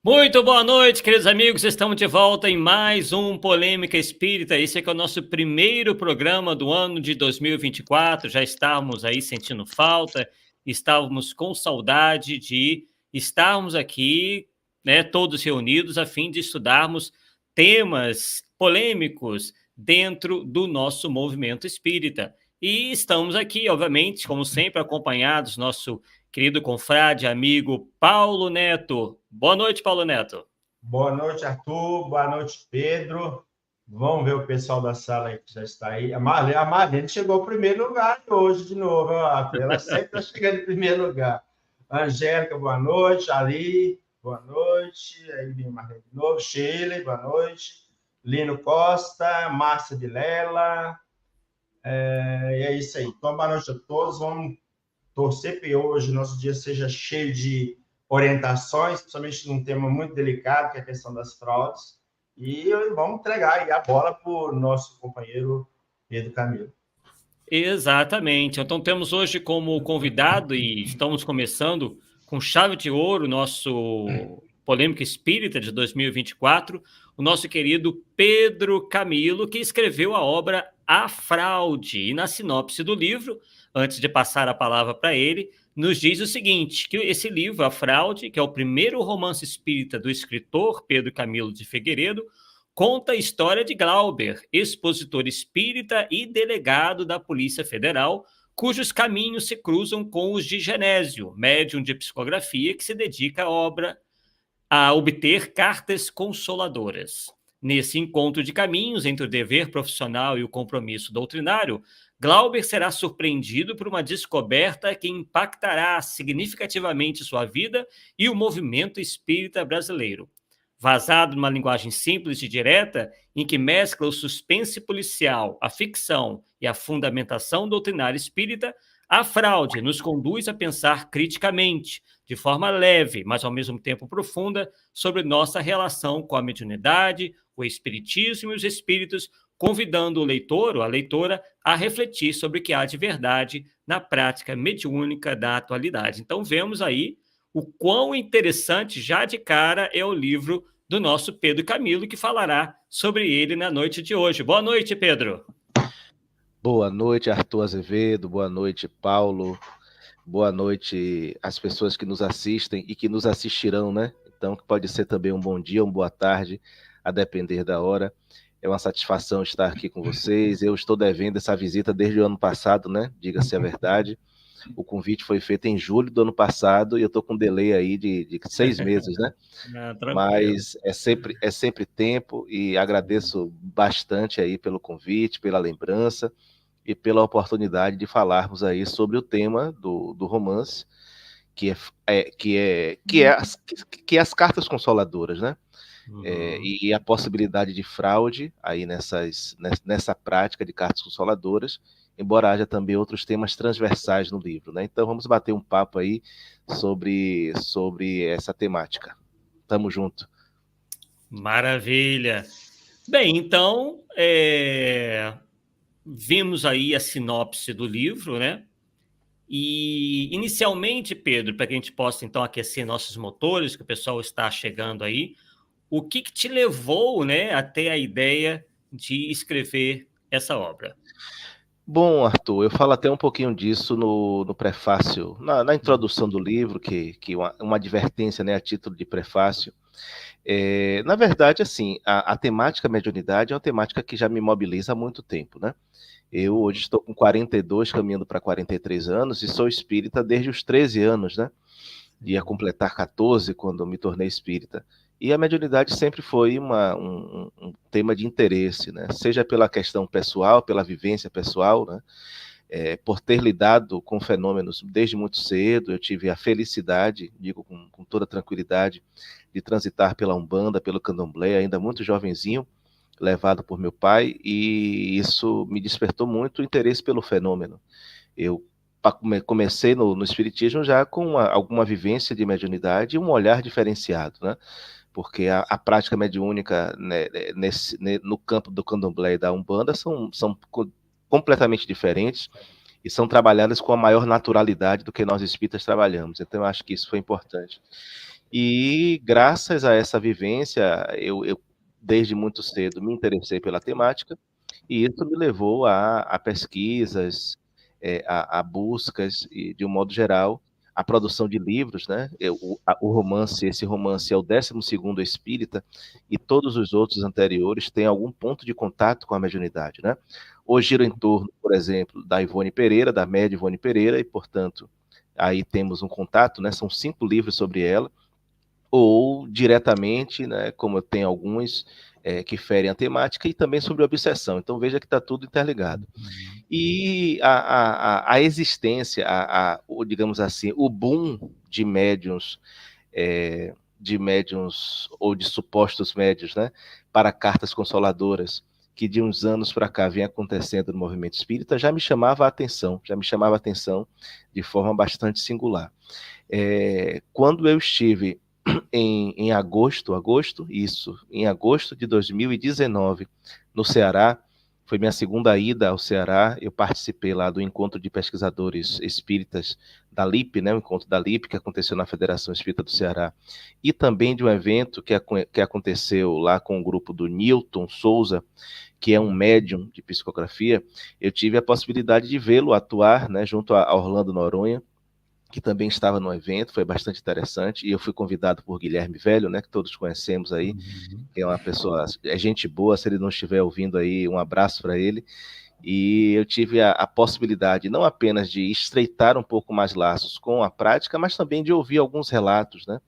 Muito boa noite, queridos amigos. Estamos de volta em mais um Polêmica Espírita. Esse aqui é o nosso primeiro programa do ano de 2024. Já estávamos aí sentindo falta, estávamos com saudade de estarmos aqui, né, todos reunidos a fim de estudarmos temas polêmicos dentro do nosso movimento espírita. E estamos aqui, obviamente, como sempre, acompanhados nosso querido confrade, amigo Paulo Neto. Boa noite, Paulo Neto. Boa noite, Arthur. Boa noite, Pedro. Vamos ver o pessoal da sala aí que já está aí. A Marlene chegou em primeiro lugar hoje de novo, Arthur. Ela sempre está chegando em primeiro lugar. Angélica, boa noite. Ali, boa noite. Aí vem Marlene de novo. Sheila, boa noite. Lino Costa, Márcia Vilela. E é isso aí. Então, boa noite a todos. Vamos torcer que hoje nosso dia seja cheio de orientações, principalmente num tema muito delicado, que é a questão das fraudes. E vamos entregar aí a bola para o nosso companheiro Pedro Camilo. Exatamente. Então temos hoje como convidado, e estamos começando com chave de ouro, nosso Polêmica Espírita de 2024, o nosso querido Pedro Camilo, que escreveu a obra A Fraude. E na sinopse do livro, antes de passar a palavra para ele, nos diz o seguinte, que esse livro, A Fraude, que é o primeiro romance espírita do escritor Pedro Camilo de Figueiredo, conta a história de Glauber, expositor espírita e delegado da Polícia Federal, cujos caminhos se cruzam com os de Genésio, médium de psicografia que se dedica à obra a obter cartas consoladoras. Nesse encontro de caminhos entre o dever profissional e o compromisso doutrinário, Glauber será surpreendido por uma descoberta que impactará significativamente sua vida e o movimento espírita brasileiro. Vazado numa linguagem simples e direta, em que mescla o suspense policial, a ficção e a fundamentação doutrinária espírita, A Fraude nos conduz a pensar criticamente, de forma leve, mas ao mesmo tempo profunda, sobre nossa relação com a mediunidade, o espiritismo e os espíritos, convidando o leitor ou a leitora a refletir sobre o que há de verdade na prática mediúnica da atualidade. Então vemos aí o quão interessante já de cara é o livro do nosso Pedro Camilo, que falará sobre ele na noite de hoje. Boa noite, Pedro. Boa noite, Arthur Azevedo. Boa noite, Paulo. Boa noite às pessoas que nos assistem e que nos assistirão, né? Então, que pode ser também um bom dia, uma boa tarde, a depender da hora. É uma satisfação estar aqui com vocês. Eu estou devendo essa visita desde o ano passado, né? Diga-se a verdade. O convite foi feito em julho do ano passado e eu estou com um delay aí de 6 meses, né? Mas é sempre tempo e agradeço bastante aí pelo convite, pela lembrança e pela oportunidade de falarmos aí sobre o tema do romance, que é as cartas consoladoras, né? Uhum. E a possibilidade de fraude aí nessa prática de cartas consoladoras, embora haja também outros temas transversais no livro, né? Então vamos bater um papo aí sobre essa temática. Tamo junto. Maravilha. Bem, então, vimos aí a sinopse do livro, né? E, inicialmente, Pedro, para que a gente possa, então, aquecer nossos motores, que o pessoal está chegando aí, o que te levou, né, até a ideia de escrever essa obra? Bom, Arthur, eu falo até um pouquinho disso no prefácio, na introdução do livro, que uma advertência, né, a título de prefácio. Na verdade, assim, a temática mediunidade é uma temática que já me mobiliza há muito tempo, né? Eu hoje estou com 42, caminhando para 43 anos, e sou espírita desde os 13 anos, né? Ia completar 14 quando me tornei espírita. E a mediunidade sempre foi um tema de interesse, né? Seja pela questão pessoal, pela vivência pessoal, né? Por ter lidado com fenômenos desde muito cedo, eu tive a felicidade, digo com toda tranquilidade, de transitar pela Umbanda, pelo Candomblé, ainda muito jovenzinho, levado por meu pai, e isso me despertou muito o interesse pelo fenômeno. Eu comecei no Espiritismo já com alguma vivência de mediunidade e um olhar diferenciado, né? Porque a prática mediúnica, né, no campo do Candomblé e da Umbanda são completamente diferentes e são trabalhadas com a maior naturalidade do que nós espíritas trabalhamos. Então eu acho que isso foi importante. E graças a essa vivência, eu desde muito cedo me interessei pela temática, e isso me levou a pesquisas, a buscas e, de um modo geral, a produção de livros, né? Esse romance é o 12º Espírita, e todos os outros anteriores têm algum ponto de contato com a mediunidade, né? Hoje gira em torno, por exemplo, da Ivone Pereira, da média Ivone Pereira, e, portanto, aí temos um contato, né? São 5 livros sobre ela, ou diretamente, né, como eu tenho alguns que ferem a temática, e também sobre obsessão. Então veja que está tudo interligado. E a existência, digamos assim, o boom de médiums ou de supostos médios, né, para cartas consoladoras, que de uns anos para cá vem acontecendo no movimento espírita, já me chamava a atenção de forma bastante singular. Quando eu estive em agosto de 2019, no Ceará, foi minha segunda ida ao Ceará, eu participei lá do encontro de pesquisadores espíritas da LIP, né, o encontro da LIP, que aconteceu na Federação Espírita do Ceará, e também de um evento que aconteceu lá com o grupo do Newton Souza, que é um médium de psicografia. Eu tive a possibilidade de vê-lo atuar, né, junto a Orlando Noronha, que também estava no evento, foi bastante interessante, e eu fui convidado por Guilherme Velho, né, que todos conhecemos aí, que é uma pessoa, é gente boa, se ele não estiver ouvindo aí, um abraço para ele, e eu tive a possibilidade não apenas de estreitar um pouco mais laços com a prática, mas também de ouvir alguns relatos, né,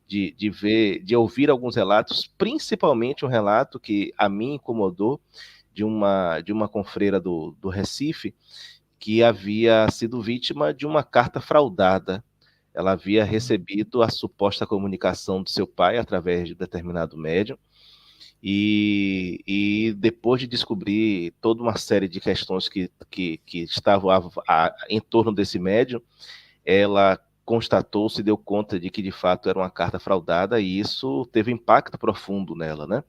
de ouvir alguns relatos, principalmente um relato que a mim incomodou, de uma confreira do Recife, que havia sido vítima de uma carta fraudada. Ela havia recebido a suposta comunicação do seu pai através de determinado médium, e depois de descobrir toda uma série de questões que estavam em torno desse médium, ela constatou, se deu conta de que de fato era uma carta fraudada, e isso teve impacto profundo nela, né?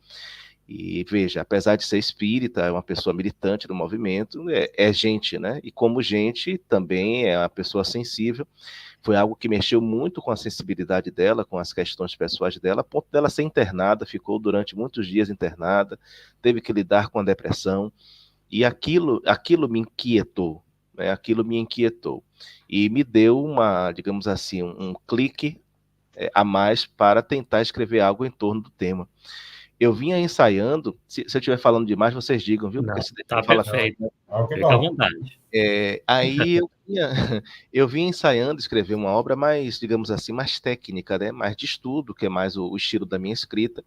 E veja, apesar de ser espírita, é uma pessoa militante do movimento, é gente, né? E como gente, também é uma pessoa sensível. Foi algo que mexeu muito com a sensibilidade dela, com as questões pessoais dela, a ponto dela ser internada, ficou durante muitos dias internada, teve que lidar com a depressão, e aquilo me inquietou, né? Aquilo me inquietou. E me deu digamos assim, um clique a mais para tentar escrever algo em torno do tema. Eu vinha ensaiando, se eu estiver falando demais, vocês digam, viu? Não, Porque tá perfeito. Fica à vontade. Aí eu vinha ensaiando escrever uma obra mais, digamos assim, mais técnica, né? Mais de estudo, que é mais o estilo da minha escrita.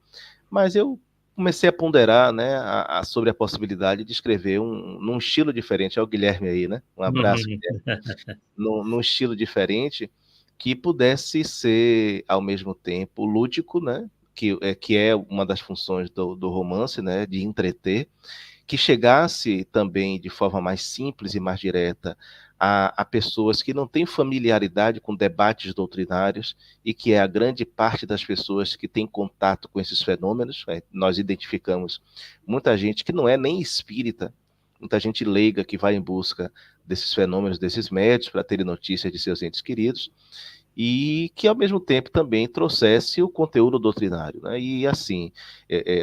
Mas eu comecei a ponderar, né, sobre a possibilidade de escrever num estilo diferente. É o Guilherme aí, né? Um abraço, Guilherme. Num estilo diferente, que pudesse ser, ao mesmo tempo, lúdico, né? Que é uma das funções do romance, né, de entreter, que chegasse também de forma mais simples e mais direta a pessoas que não têm familiaridade com debates doutrinários, e que é a grande parte das pessoas que tem contato com esses fenômenos. Nós identificamos muita gente que não é nem espírita, muita gente leiga que vai em busca desses fenômenos, desses médios, para terem notícias de seus entes queridos, e que ao mesmo tempo também trouxesse o conteúdo doutrinário, né? E assim,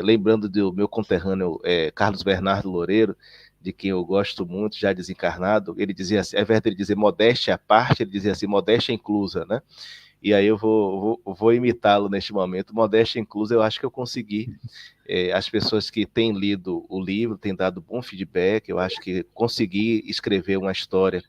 lembrando do meu conterrâneo Carlos Bernardo Loureiro, de quem eu gosto muito, já desencarnado, ele dizia assim, ao invés de ele dizer modéstia à parte, ele dizia assim, modéstia inclusa, né? E aí eu vou imitá-lo neste momento. Modéstia inclusa, eu acho que eu consegui. As pessoas que têm lido o livro têm dado bom feedback, eu acho que consegui escrever uma história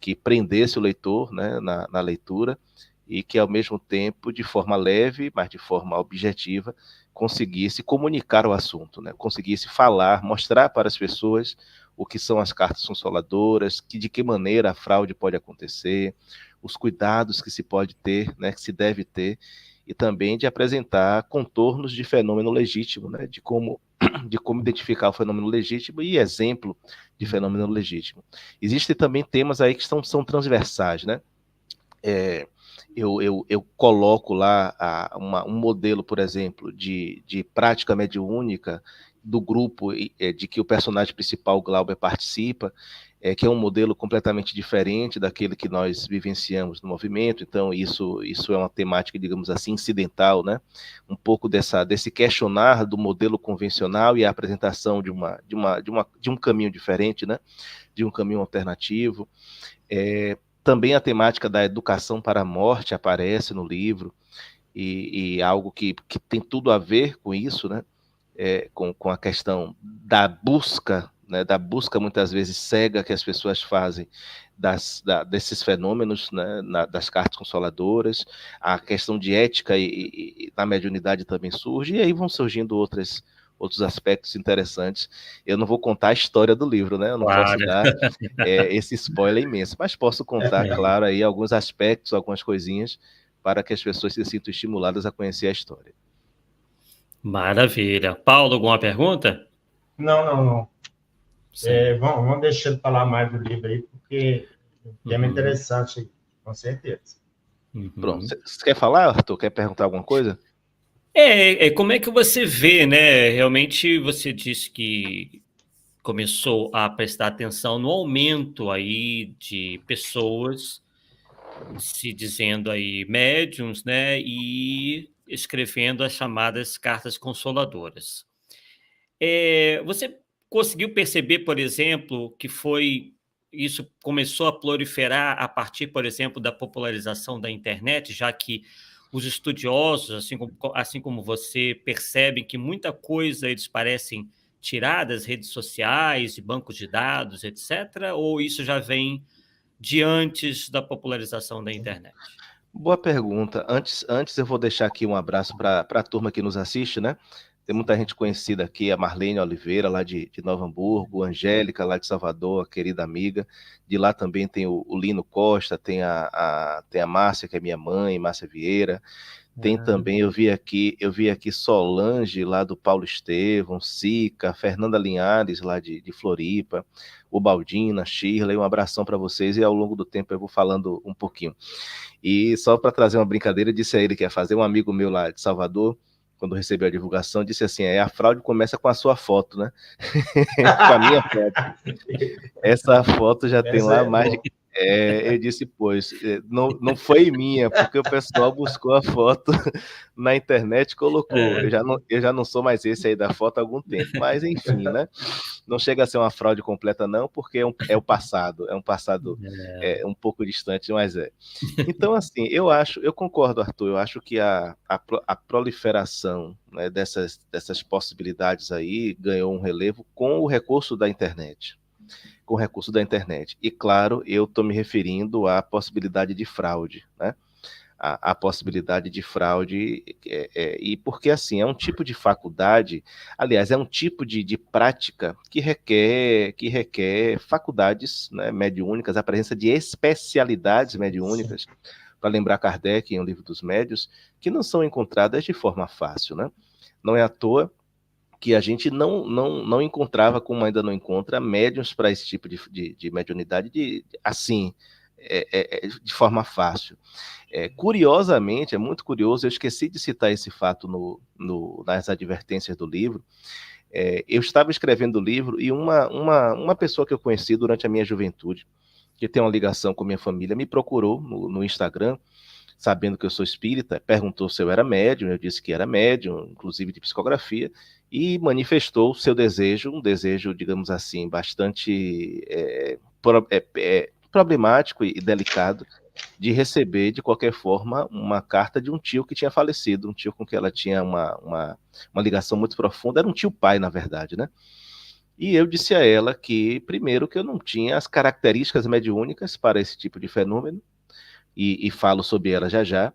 que prendesse o leitor, né, na leitura, e que, ao mesmo tempo, de forma leve, mas de forma objetiva, conseguisse comunicar o assunto, né, conseguisse falar, mostrar para as pessoas o que são as cartas consoladoras, de que maneira a fraude pode acontecer, os cuidados que se pode ter, né, que se deve ter, e também de apresentar contornos de fenômeno legítimo, né, de como identificar o fenômeno legítimo e exemplo de fenômeno legítimo. Existem também temas aí que são transversais, né? Eu coloco lá um modelo, por exemplo, de prática mediúnica do grupo de que o personagem principal, Glauber, participa, que é um modelo completamente diferente daquele que nós vivenciamos no movimento. Então, isso é uma temática, digamos assim, incidental, né? Um pouco desse questionar do modelo convencional e a apresentação de um caminho diferente, né? De um caminho alternativo. Também a temática da educação para a morte aparece no livro, e algo que tem tudo a ver com isso, né? Com a questão da busca, né, da busca muitas vezes cega que as pessoas fazem desses fenômenos, né, das cartas consoladoras. A questão de ética e na mediunidade também surge, e aí vão surgindo outros aspectos interessantes. Eu não vou contar a história do livro, né? Eu não posso dar esse spoiler imenso, mas posso contar, claro, aí alguns aspectos, algumas coisinhas, para que as pessoas se sintam estimuladas a conhecer a história. Maravilha. Paulo, alguma pergunta? Não. Vamos deixar ele falar mais do livro aí, porque é um tema interessante, com certeza. Pronto. Você quer falar, Arthur? Quer perguntar alguma coisa? Como é que você vê, né? Realmente você disse que começou a prestar atenção no aumento aí de pessoas se dizendo aí médiums, né? E escrevendo as chamadas cartas consoladoras. Você conseguiu perceber, por exemplo, que isso começou a proliferar a partir, por exemplo, da popularização da internet, já que os estudiosos, assim como você, percebem que muita coisa eles parecem tirar das redes sociais, de bancos de dados, etc., ou isso já vem de antes da popularização da internet? Boa pergunta. Antes eu vou deixar aqui um abraço para a turma que nos assiste, né? Tem muita gente conhecida aqui, a Marlene Oliveira, lá de Novo Hamburgo, a Angélica, lá de Salvador, a querida amiga. De lá também tem o Lino Costa, tem a Márcia, que é minha mãe, Márcia Vieira. Tem também, eu vi aqui Solange, lá do Paulo Estevão, Sica, Fernanda Linhares, lá de Floripa, o Baldina, Shirley, um abração para vocês, e ao longo do tempo eu vou falando um pouquinho. E só para trazer uma brincadeira, disse a ele que ia fazer, um amigo meu lá de Salvador, quando recebeu a divulgação, disse assim, a fraude começa com a sua foto, né? Com a minha foto. Essa foto já tem lá mais de... eu disse, pois, não foi minha, porque o pessoal buscou a foto na internet e colocou. Eu já não sou mais esse aí da foto há algum tempo, mas enfim, né? Não chega a ser uma fraude completa não, porque é um passado um pouco distante, mas é. Então, assim, eu concordo, Arthur, eu acho que a proliferação, né, dessas possibilidades aí ganhou um relevo com o recurso da internet. E, claro, eu estou me referindo à possibilidade de fraude, né? A possibilidade de fraude, e porque, assim, é um tipo de faculdade, aliás, é um tipo de prática que requer faculdades, né, mediúnicas, a presença de especialidades mediúnicas, para lembrar Kardec, em O Livro dos Médiuns, que não são encontradas de forma fácil, né? Não é à toa que a gente não encontrava, como ainda não encontra, médiuns para esse tipo de mediunidade de forma fácil. Curiosamente, é muito curioso, eu esqueci de citar esse fato nas advertências do livro. Eu estava escrevendo o livro e uma pessoa que eu conheci durante a minha juventude, que tem uma ligação com a minha família, me procurou no Instagram, sabendo que eu sou espírita, perguntou se eu era médium, eu disse que era médium, inclusive de psicografia, e manifestou seu desejo, um desejo, digamos assim, bastante problemático e delicado, de receber, de qualquer forma, uma carta de um tio que tinha falecido, um tio com quem ela tinha uma ligação muito profunda, era um tio-pai, na verdade, né? E eu disse a ela que, primeiro, que eu não tinha as características mediúnicas para esse tipo de fenômeno, e falo sobre ela já já,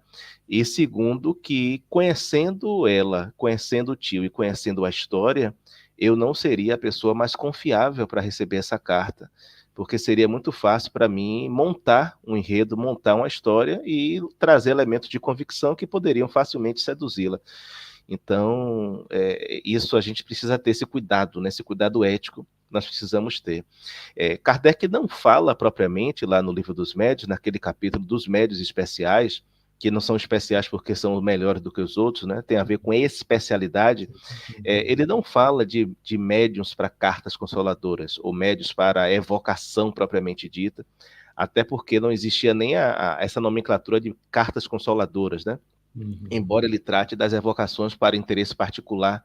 e segundo, que conhecendo ela, conhecendo o tio e conhecendo a história, eu não seria a pessoa mais confiável para receber essa carta, porque seria muito fácil para mim montar um enredo, montar uma história e trazer elementos de convicção que poderiam facilmente seduzi-la. Então, isso a gente precisa ter esse cuidado, né? Esse cuidado ético nós precisamos ter. Kardec não fala propriamente lá no Livro dos Médiuns, naquele capítulo dos médiuns especiais, que não são especiais porque são melhores do que os outros, né? Tem a ver com especialidade. Ele não fala de médiuns para cartas consoladoras, ou médiuns para evocação propriamente dita, até porque não existia nem essa nomenclatura de cartas consoladoras, né? Embora ele trate das evocações para interesse particular,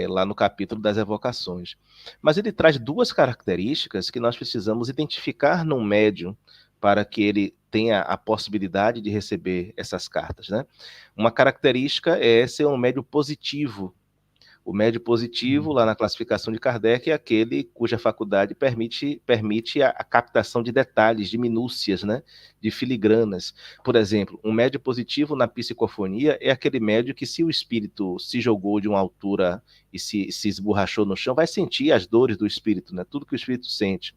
lá no capítulo das evocações. Mas ele traz duas características que nós precisamos identificar num médium para que ele tenha a possibilidade de receber essas cartas, né? Uma característica é ser um médium positivo. O médio positivo, lá na classificação de Kardec, é aquele cuja faculdade permite a captação de detalhes, de minúcias, né? De filigranas. Por exemplo, um médio positivo na psicofonia é aquele médio que, se o espírito se jogou de uma altura e se esborrachou no chão, vai sentir as dores do espírito, né? Tudo que o espírito sente.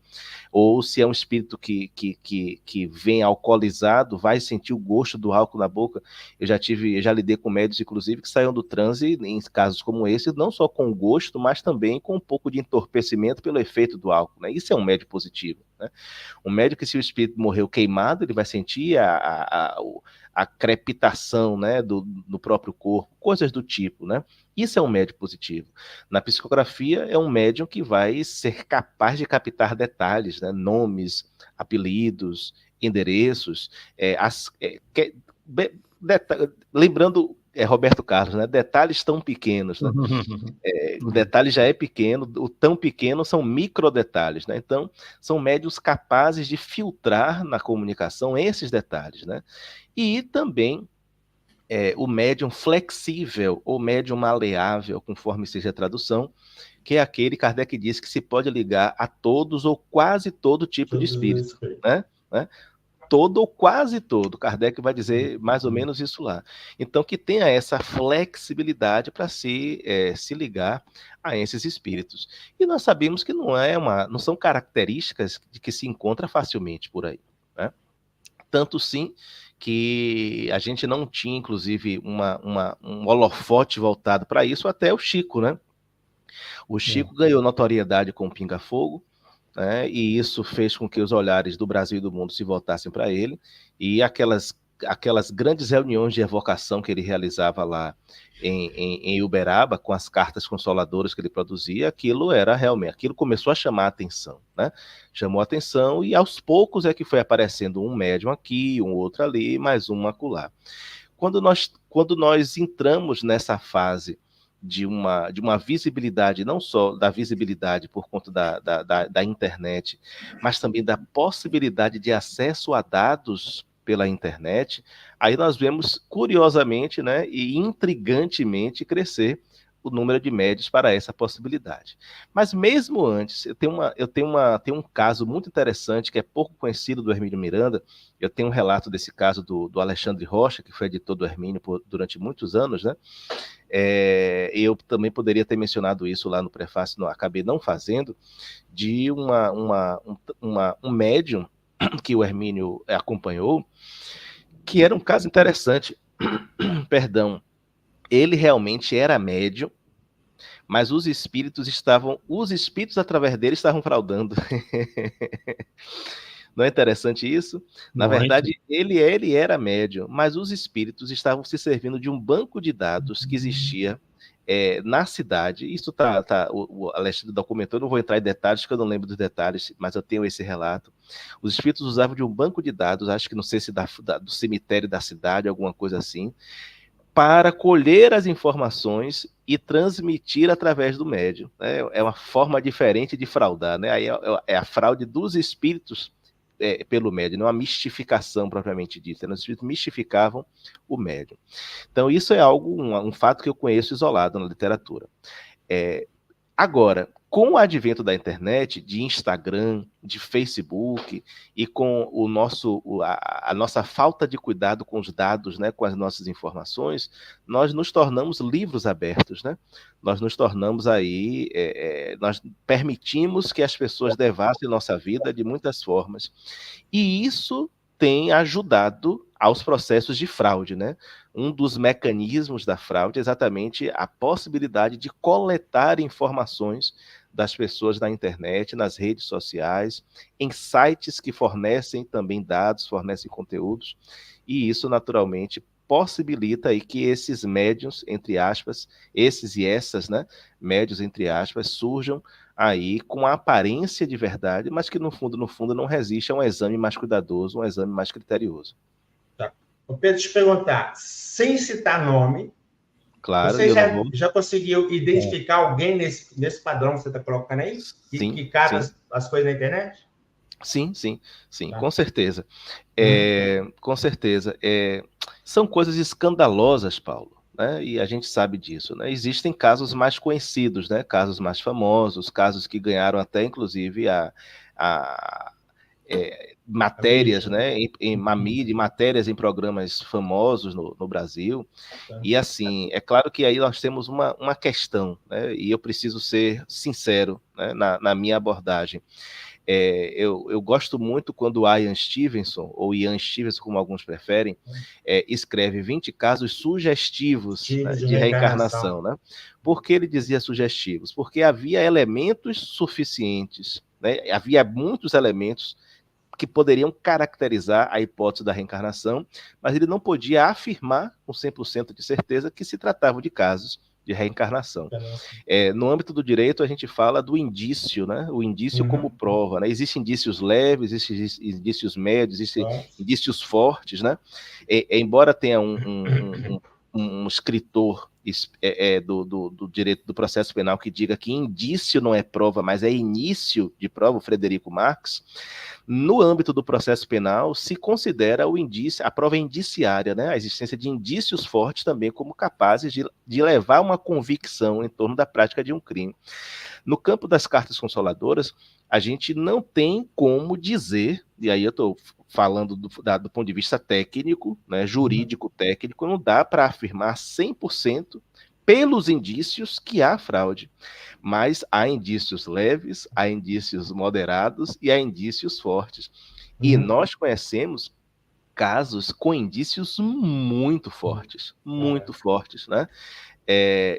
Ou se é um espírito que vem alcoolizado, vai sentir o gosto do álcool na boca. Eu já lidei com médios, inclusive, que saíram do transe, em casos como esse, não só com gosto, mas também com um pouco de entorpecimento pelo efeito do álcool, né? Isso é um médio positivo, né? Um médio que, se o espírito morreu queimado, ele vai sentir a crepitação, né, do próprio corpo, coisas do tipo, né? Isso é um médium positivo. Na psicografia, é um médium que vai ser capaz de captar detalhes, né? Nomes, apelidos, endereços, lembrando Roberto Carlos, né? Detalhes tão pequenos, né? O detalhe já é pequeno, o tão pequeno são microdetalhes, né? Então, são médiuns capazes de filtrar na comunicação esses detalhes, né? E também o médium flexível ou médium maleável, conforme seja a tradução, que é aquele, Kardec diz, que se pode ligar a todos ou quase todo tipo de espírito, né? Todo ou quase todo, Kardec vai dizer mais ou menos isso lá. Então, que tenha essa flexibilidade para se ligar a esses espíritos. E nós sabemos que não são características de que se encontra facilmente por aí, né? Tanto sim que a gente não tinha, inclusive, um holofote voltado para isso até o Chico, né? O Chico ganhou notoriedade com o Pinga Fogo, né? E isso fez com que os olhares do Brasil e do mundo se voltassem para ele, e aquelas grandes reuniões de evocação que ele realizava lá em Uberaba, com as cartas consoladoras que ele produzia, aquilo começou a chamar a atenção, né? Chamou a atenção, e aos poucos é que foi aparecendo um médium aqui, um outro ali, mais um acolá. Quando nós entramos nessa fase de uma visibilidade, não só da visibilidade por conta da internet, mas também da possibilidade de acesso a dados pela internet, aí nós vemos, curiosamente, né, e intrigantemente, crescer o número de médios para essa possibilidade. Mas mesmo antes, eu tenho um caso muito interessante, que é pouco conhecido, do Hermínio Miranda. Eu tenho um relato desse caso do Alexandre Rocha, que foi editor do Hermínio durante muitos anos, né? Eu também poderia ter mencionado isso lá no prefácio, acabei não fazendo, de um médium que o Hermínio acompanhou, que era um caso interessante. Perdão. Ele realmente era médium, mas os espíritos através dele estavam fraudando. Não é interessante isso? Na verdade, ele era médium, mas os espíritos estavam se servindo de um banco de dados que existia na cidade. Isso o Alexandre documentou, eu não vou entrar em detalhes, porque eu não lembro dos detalhes, mas eu tenho esse relato. Os espíritos usavam de um banco de dados, acho que não sei se do cemitério da cidade, alguma coisa assim, para colher as informações e transmitir através do médium. É uma forma diferente de fraudar, né? Aí é a fraude dos espíritos pelo médium, não a mistificação propriamente dita. Os espíritos mistificavam o médium. Então, isso é um fato que eu conheço isolado na literatura. Agora, com o advento da internet, de Instagram, de Facebook, e com a nossa falta de cuidado com os dados, né, com as nossas informações, nós nos tornamos livros abertos, né? Nós nos tornamos nós permitimos que as pessoas devassem nossa vida de muitas formas. E isso tem ajudado aos processos de fraude, né? Um dos mecanismos da fraude é exatamente a possibilidade de coletar informações das pessoas na internet, nas redes sociais, em sites que fornecem também dados, fornecem conteúdos, e isso naturalmente possibilita aí que esses médiuns, entre aspas, esses e essas, né, médios, entre aspas, surjam aí com a aparência de verdade, mas que no fundo não resiste a um exame mais cuidadoso, um exame mais criterioso. Tá. Ô Pedro, deixa eu te perguntar, sem citar nome, Claro, você eu não vou... já conseguiu identificar alguém nesse padrão que você está colocando aí? Sim, Que cata sim. as coisas na internet? Sim, Tá. com certeza. Com certeza. São coisas escandalosas, Paulo, né? E a gente sabe disso, né? Existem casos mais conhecidos, né? Casos mais famosos, casos que ganharam até, inclusive, matérias, né? Matérias em programas famosos no Brasil. Tá. E assim, é claro que aí nós temos uma questão, né? E eu preciso ser sincero, né? na minha abordagem. Eu gosto muito quando o Ian Stevenson, ou Ian Stevenson, como alguns preferem, escreve 20 casos sugestivos, né, de reencarnação. Né? Por que ele dizia sugestivos? Porque havia elementos suficientes, né? Havia muitos elementos que poderiam caracterizar a hipótese da reencarnação, mas ele não podia afirmar com 100% de certeza que se tratavam de casos de reencarnação. No âmbito do direito, a gente fala do indício, né? O indício como prova, né? Existem indícios leves, existem indícios médios, existem indícios fortes, né? Embora tenha um escritor do direito do processo penal que diga que indício não é prova, mas é início de prova, o Frederico Marx, no âmbito do processo penal se considera o indício, a prova indiciária, né? A existência de indícios fortes também como capazes de levar uma convicção em torno da prática de um crime. No campo das cartas consoladoras, a gente não tem como dizer, e aí eu estou falando do ponto de vista técnico, né, jurídico técnico, não dá para afirmar 100% pelos indícios que há fraude, mas há indícios leves, há indícios moderados e há indícios fortes. E nós conhecemos casos com indícios muito fortes, né?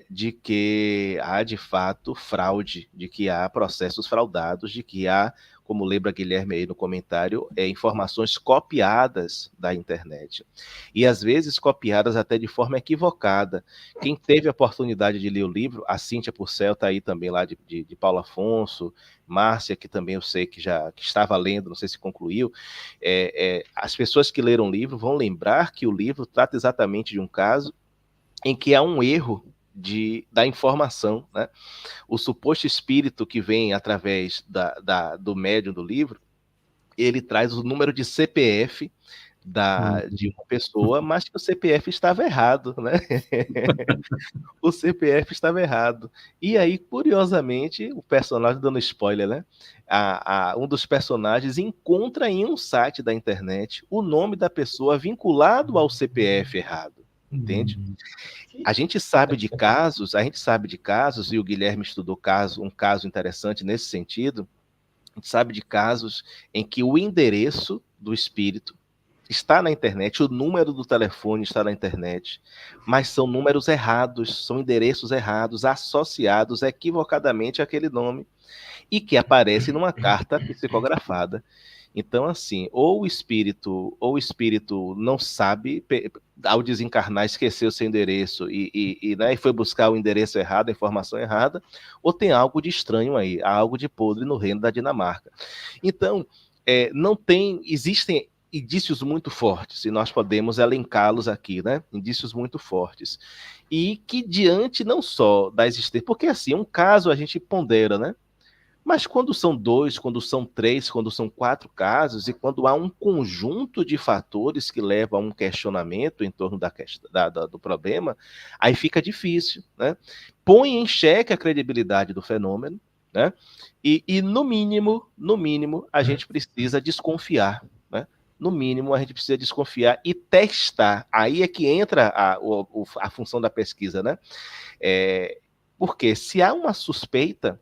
De que há, de fato, fraude, de que há processos fraudados, de que há, como lembra Guilherme aí no comentário, informações copiadas da internet. E, às vezes, copiadas até de forma equivocada. Quem teve a oportunidade de ler o livro, a Cíntia Purcell está aí também lá de Paulo Afonso, Márcia, que também eu sei que estava lendo, não sei se concluiu. As pessoas que leram o livro vão lembrar que o livro trata exatamente de um caso em que há um erro da informação, né? O suposto espírito que vem através do médium do livro, ele traz o número de CPF de uma pessoa, mas que o CPF estava errado, né? O CPF estava errado. E aí, curiosamente, o personagem, dando spoiler, né? Um dos personagens encontra em um site da internet o nome da pessoa vinculado ao CPF errado. Entende? A gente sabe de casos, e o Guilherme estudou um caso interessante nesse sentido, a gente sabe de casos em que o endereço do espírito está na internet, o número do telefone está na internet, mas são números errados, são endereços errados, associados equivocadamente àquele nome, e que aparecem numa carta psicografada. Então, assim, ou o espírito não sabe, ao desencarnar, esqueceu seu endereço né, e foi buscar o endereço errado, a informação errada, ou tem algo de estranho aí, algo de podre no reino da Dinamarca. Então, existem indícios muito fortes, e nós podemos elencá-los aqui, né? Indícios muito fortes. E que diante não só da existência, porque assim, um caso a gente pondera, né? Mas quando são 2, quando são 3, quando são 4 casos, e quando há um conjunto de fatores que levam a um questionamento em torno do problema, aí fica difícil, né? Põe em xeque a credibilidade do fenômeno, né? E no mínimo, a gente precisa desconfiar, né? No mínimo, a gente precisa desconfiar e testar. Aí é que entra a função da pesquisa, né? Porque se há uma suspeita,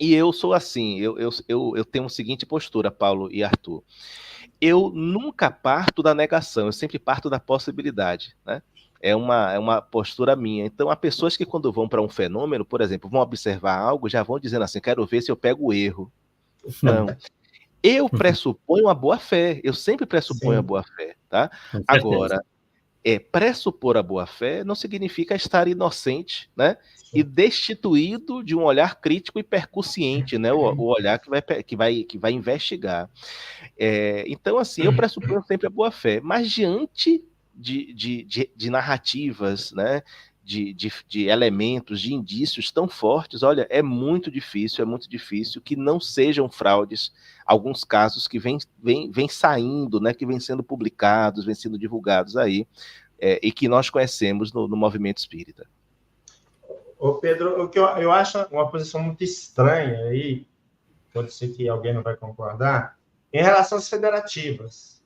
e eu sou assim, eu tenho a seguinte postura, Paulo e Arthur. Eu nunca parto da negação, eu sempre parto da possibilidade, né? é uma postura minha. Então, há pessoas que quando vão para um fenômeno, por exemplo, vão observar algo, já vão dizendo assim, quero ver se eu pego o erro. Não. Eu pressuponho a boa-fé, eu sempre pressuponho a Sim. boa-fé, tá? Com certeza. Agora, pressupor a boa-fé não significa estar inocente, né? E destituído de um olhar crítico e percussiente, né? O olhar que vai investigar. Então, assim, eu pressuponho sempre a boa-fé, mas diante de narrativas, né? De elementos, de indícios tão fortes, olha, é muito difícil que não sejam fraudes, alguns casos que vêm saindo, né, que vêm sendo publicados, vêm sendo divulgados aí, e que nós conhecemos no movimento espírita. Ô Pedro, o que eu acho uma posição muito estranha aí, pode ser que alguém não vai concordar, em relação às federativas.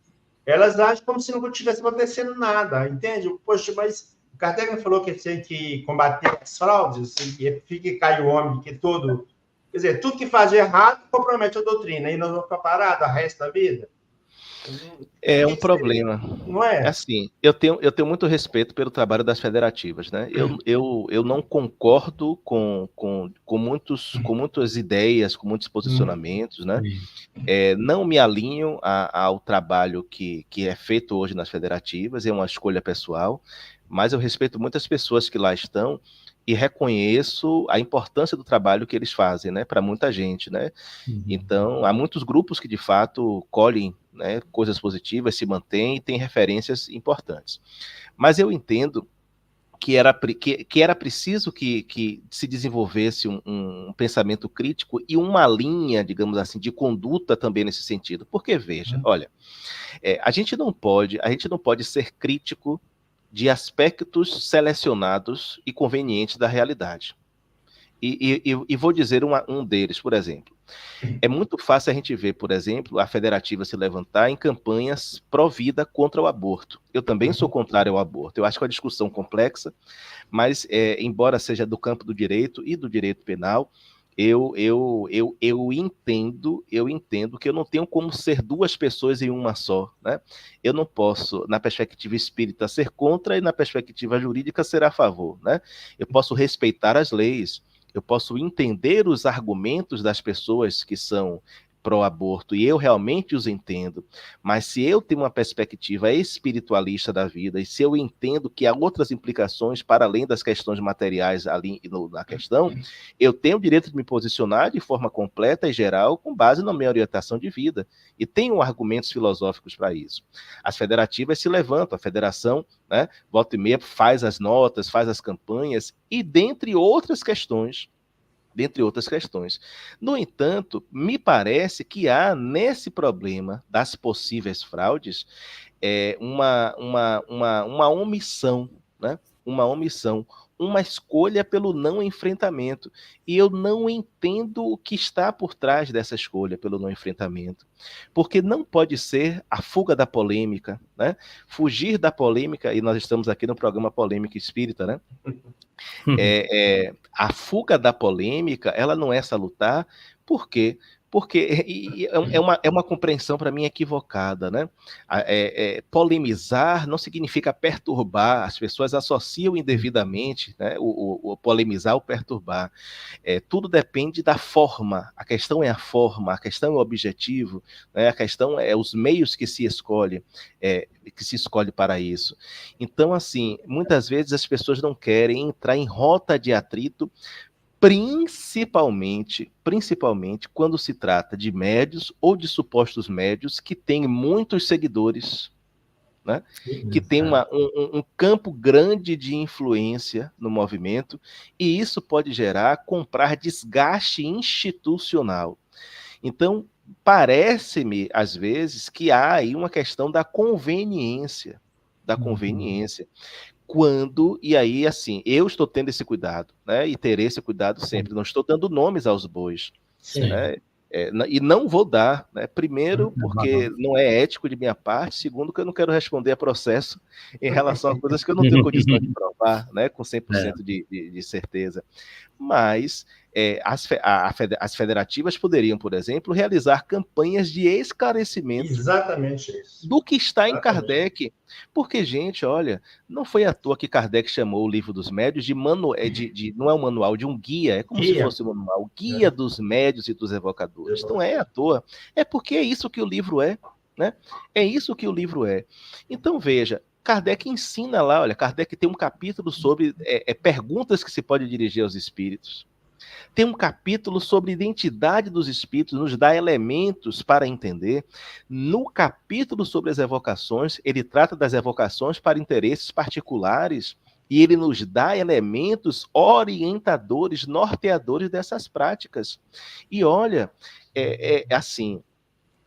Elas agem como se não estivesse acontecendo nada, entende? Poxa, mas o Kardec falou que tem que combater as fraudes, que fique cai o homem, que todo... Quer dizer, tudo que faz de errado compromete a doutrina, e nós vamos ficar parados o resto da vida. É um problema. Não é? Assim, eu tenho muito respeito pelo trabalho das federativas, né? Eu não concordo com muitas ideias, com muitos posicionamentos, né? Não me alinho ao trabalho que é feito hoje nas federativas, é uma escolha pessoal, mas eu respeito muitas pessoas que lá estão e reconheço a importância do trabalho que eles fazem, né? Para muita gente, né? Então, há muitos grupos que de fato colhem, né, coisas positivas, se mantêm e têm referências importantes. Mas eu entendo que era preciso que se desenvolvesse um pensamento crítico e uma linha, digamos assim, de conduta também nesse sentido. Porque, veja, olha, a gente não pode ser crítico de aspectos selecionados e convenientes da realidade. E vou dizer um deles, por exemplo. É muito fácil a gente ver, por exemplo, a federativa se levantar em campanhas pró-vida contra o aborto. Eu também sou contrário ao aborto. Eu acho que é uma discussão complexa, mas, embora seja do campo do direito e do direito penal, eu entendo que eu não tenho como ser duas pessoas em uma só, né? Eu não posso, na perspectiva espírita, ser contra e na perspectiva jurídica ser a favor, né? Eu posso respeitar as leis, eu posso entender os argumentos das pessoas que são pró-aborto, e eu realmente os entendo, mas se eu tenho uma perspectiva espiritualista da vida, e se eu entendo que há outras implicações para além das questões materiais ali na questão, eu tenho o direito de me posicionar de forma completa e geral com base na minha orientação de vida, e tenho argumentos filosóficos para isso. As federativas se levantam, a federação, né, volta e meia, faz as notas, faz as campanhas, e dentre outras questões. No entanto, me parece que há nesse problema das possíveis fraudes uma omissão, né? Uma escolha pelo não enfrentamento. E eu não entendo o que está por trás dessa escolha pelo não enfrentamento. Porque não pode ser a fuga da polêmica, né? Fugir da polêmica, e nós estamos aqui no programa Polêmica Espírita, né? A fuga da polêmica, ela não é salutar, por quê? Porque é uma compreensão para mim equivocada, né? Polemizar não significa perturbar, as pessoas associam indevidamente, né, o polemizar, o perturbar. Tudo depende da forma, a questão é a forma, a questão é o objetivo, né, a questão é os meios que se escolhe para isso. Então, assim, muitas vezes as pessoas não querem entrar em rota de atrito, principalmente quando se trata de médios ou de supostos médios que têm muitos seguidores, né? Que tem um campo grande de influência no movimento, e isso pode comprar desgaste institucional. Então, parece-me, às vezes, que há aí uma questão da conveniência, e aí, assim, eu estou tendo esse cuidado, né, e terei esse cuidado sempre, não estou dando nomes aos bois, né, e não vou dar, né, primeiro, porque não é ético de minha parte, segundo, que eu não quero responder a processo em relação a coisas que eu não tenho condição de provar, né, com 100% de certeza, mas as federativas poderiam, por exemplo, realizar campanhas de esclarecimento Exatamente isso. do que está em Kardec. Porque, gente, olha, não foi à toa que Kardec chamou o Livro dos Médios de manual, não é um manual, de um guia, é como se fosse um manual, guia dos médios e dos evocadores. Não é à toa, é porque é isso que o livro é, né? É isso que o livro é. Então, veja, Kardec ensina lá, olha, Kardec tem um capítulo sobre perguntas que se pode dirigir aos espíritos. Tem um capítulo sobre identidade dos espíritos, nos dá elementos para entender. No capítulo sobre as evocações, ele trata das evocações para interesses particulares e ele nos dá elementos orientadores, norteadores dessas práticas. E olha, assim,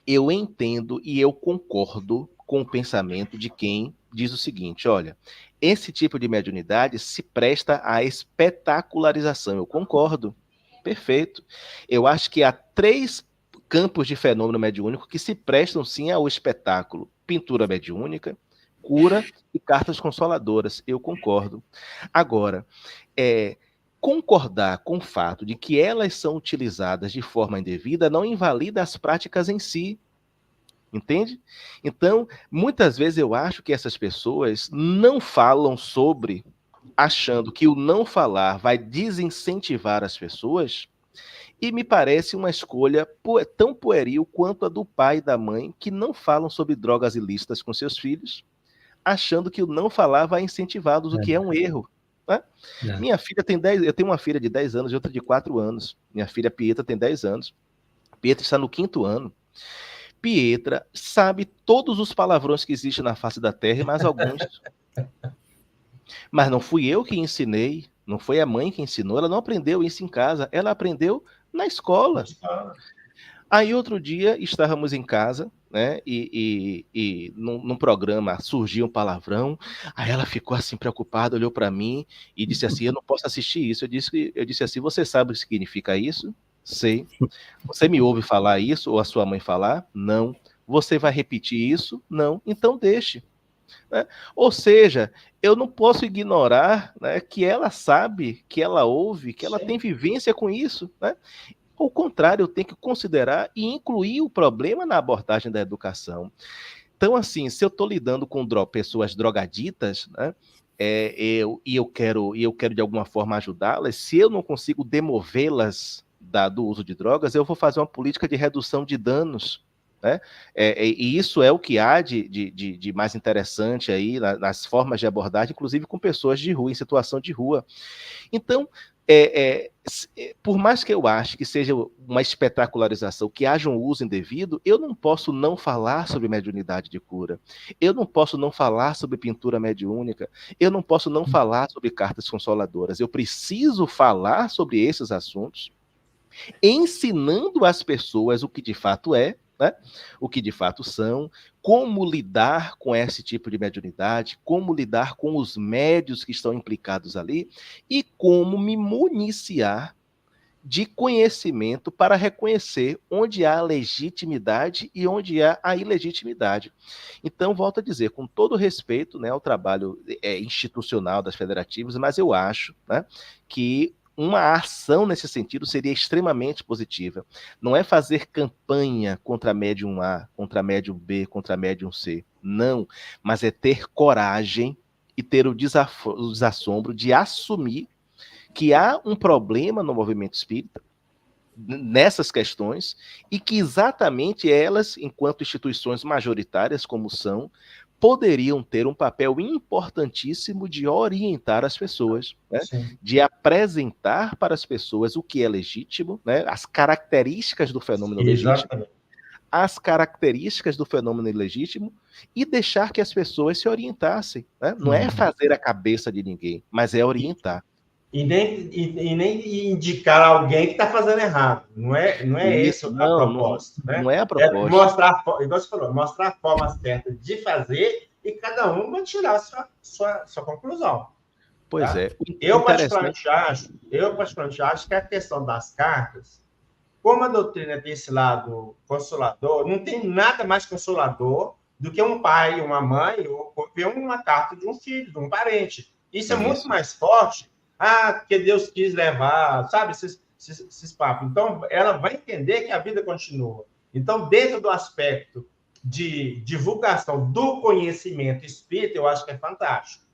eu entendo e eu concordo com o pensamento de quem diz o seguinte, olha, esse tipo de mediunidade se presta à espetacularização. Eu concordo. Perfeito. Eu acho que há 3 campos de fenômeno mediúnico que se prestam sim ao espetáculo: pintura mediúnica, cura e cartas consoladoras. Eu concordo. Agora, concordar com o fato de que elas são utilizadas de forma indevida não invalida as práticas em si. Entende? Então, muitas vezes eu acho que essas pessoas não falam sobre, achando que o não falar vai desincentivar as pessoas, e me parece uma escolha tão pueril quanto a do pai e da mãe, que não falam sobre drogas ilícitas com seus filhos, achando que o não falar vai incentivá-los, o que é um erro. Né? Minha filha tem 10, eu tenho uma filha de 10 anos e outra de 4 anos. Minha filha Pietra tem 10 anos. Pietra está no 5º ano. Pietra sabe todos os palavrões que existem na face da terra e mais alguns. Mas não fui eu que ensinei, não foi a mãe que ensinou, ela não aprendeu isso em casa, ela aprendeu na escola. Aí outro dia estávamos em casa, né, e num programa surgiu um palavrão, aí ela ficou assim preocupada, olhou para mim e disse assim, eu não posso assistir isso. Eu disse assim, você sabe o que significa isso? Sei. Você me ouve falar isso ou a sua mãe falar? Não. Você vai repetir isso? Não. Então deixe. Né? Ou seja, eu não posso ignorar, né, que ela sabe, que ela ouve, que ela tem vivência com isso. Né? Ao contrário, eu tenho que considerar e incluir o problema na abordagem da educação. Então, assim, se eu estou lidando com pessoas drogaditas, né, eu quero de alguma forma ajudá-las, se eu não consigo demovê-las do uso de drogas, eu vou fazer uma política de redução de danos. Né? E isso é o que há de mais interessante aí nas formas de abordagem, inclusive com pessoas de rua, em situação de rua. Então, por mais que eu ache que seja uma espetacularização, que haja um uso indevido, eu não posso não falar sobre mediunidade de cura, eu não posso não falar sobre pintura mediúnica, eu não posso não falar sobre cartas consoladoras, eu preciso falar sobre esses assuntos, ensinando às pessoas o que de fato é, né? O que de fato são, como lidar com esse tipo de mediunidade, como lidar com os médios que estão implicados ali e como me municiar de conhecimento para reconhecer onde há legitimidade e onde há a ilegitimidade. Então, volto a dizer, com todo respeito, né, ao trabalho institucional das federativas, mas eu acho, né, que uma ação nesse sentido seria extremamente positiva. Não é fazer campanha contra médium A, contra médium B, contra médium C. Não, mas é ter coragem e ter o desassombro de assumir que há um problema no movimento espírita, nessas questões, e que exatamente elas, enquanto instituições majoritárias como são, poderiam ter um papel importantíssimo de orientar as pessoas, né? De apresentar para as pessoas o que é legítimo, né? As características do fenômeno legítimo, as características do fenômeno ilegítimo, e deixar que as pessoas se orientassem. Né? Não é fazer a cabeça de ninguém, mas é orientar. E nem indicar alguém que está fazendo errado. Não é isso, a proposta. Né? Não é a proposta. É mostrar, igual você falou, mostrar a forma certa de fazer e cada um vai tirar a sua conclusão. Pois tá? é. Eu particularmente acho que a questão das cartas, como a doutrina tem esse lado consolador, não tem nada mais consolador do que um pai, uma mãe, ou ver uma carta de um filho, de um parente. Isso é muito mais forte. Ah, porque Deus quis levar, sabe? esses papos. Então, ela vai entender que a vida continua. Então, dentro do aspecto de divulgação do conhecimento espírita, eu acho que é fantástico.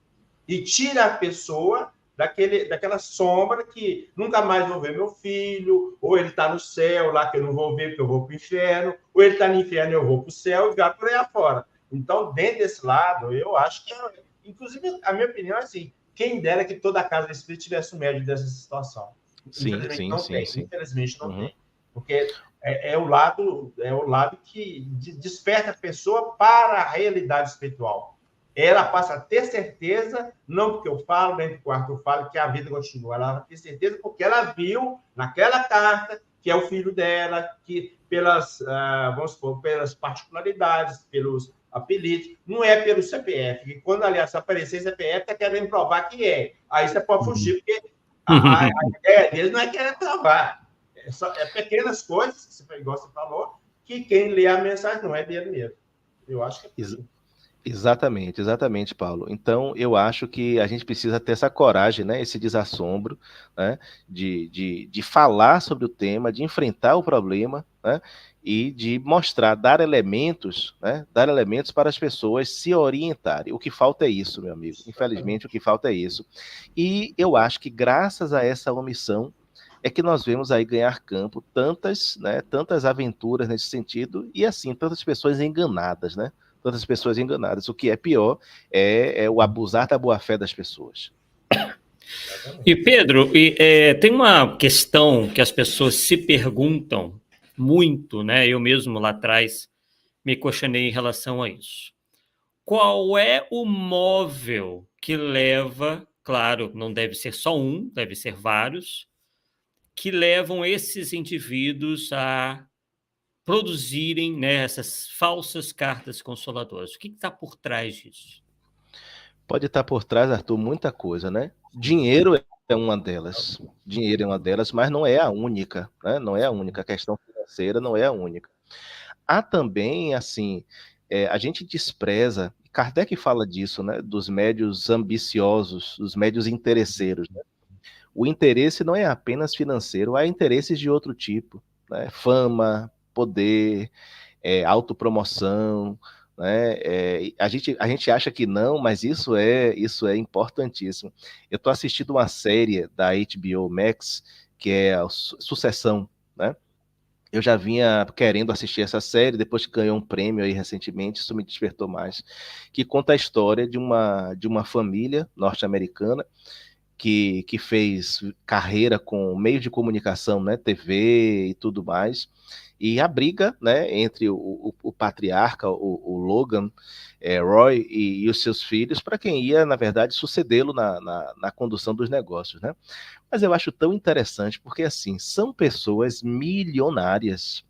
E tira a pessoa daquela sombra que nunca mais vou ver meu filho, ou ele está no céu lá que eu não vou ver porque eu vou para o inferno, ou ele está no inferno e eu vou para o céu e vai por aí afora. Então, dentro desse lado, eu acho que, inclusive, a minha opinião é assim, quem dera que toda a casa espírita tivesse um médium dessa situação. Infelizmente não tem. Infelizmente não tem. Porque é o lado que desperta a pessoa para a realidade espiritual. Ela passa a ter certeza, não porque eu falo, nem porque o Arthur fala, que a vida continua. Ela vai ter certeza porque ela viu naquela carta que é o filho dela, que vamos supor, pelas particularidades, pelos apelidos, não é pelo CPF. E quando, aliás, aparecer CPF, está querendo provar que é. Aí você pode fugir, porque a ideia deles não é querer provar. É pequenas coisas, igual você falou, que quem lê a mensagem não é dele mesmo. Eu acho que é assim. Exatamente, Paulo. Então, eu acho que a gente precisa ter essa coragem, né, esse desassombro, né, de falar sobre o tema, de enfrentar o problema, né, e de mostrar, dar elementos para as pessoas se orientarem. O que falta é isso, meu amigo. Infelizmente, o que falta é isso. E eu acho que graças a essa omissão é que nós vemos aí ganhar campo tantas aventuras nesse sentido e, assim, tantas pessoas enganadas, né? Tantas pessoas enganadas. O que é pior é o abusar da boa-fé das pessoas. E, Pedro, tem uma questão que as pessoas se perguntam muito, né? Eu mesmo lá atrás me questionei em relação a isso. Qual é o móvel que leva, claro, não deve ser só um, deve ser vários, que levam esses indivíduos a produzirem, né, essas falsas cartas consoladoras? O que está por trás disso? Pode estar por trás, Arthur, muita coisa, né? Dinheiro é uma delas. Dinheiro é uma delas, mas não é a única, né? Não é a única. A questão financeira não é a única. Há também, assim, a gente despreza, Kardec fala disso, né? Dos médios ambiciosos, dos médios interesseiros, né? O interesse não é apenas financeiro, há interesses de outro tipo, né? Fama, poder, autopromoção, né? A gente acha que não, mas isso é importantíssimo. Eu estou assistindo uma série da HBO Max, que é a Sucessão, né? Eu já vinha querendo assistir essa série, depois que ganhou um prêmio aí recentemente, isso me despertou mais, que conta a história de uma família norte-americana que fez carreira com meios de comunicação, né, TV e tudo mais, e a briga, né, entre o patriarca, o Logan Roy e os seus filhos, para quem ia, na verdade, sucedê-lo na condução dos negócios, né? Mas eu acho tão interessante, porque, assim, são pessoas milionárias,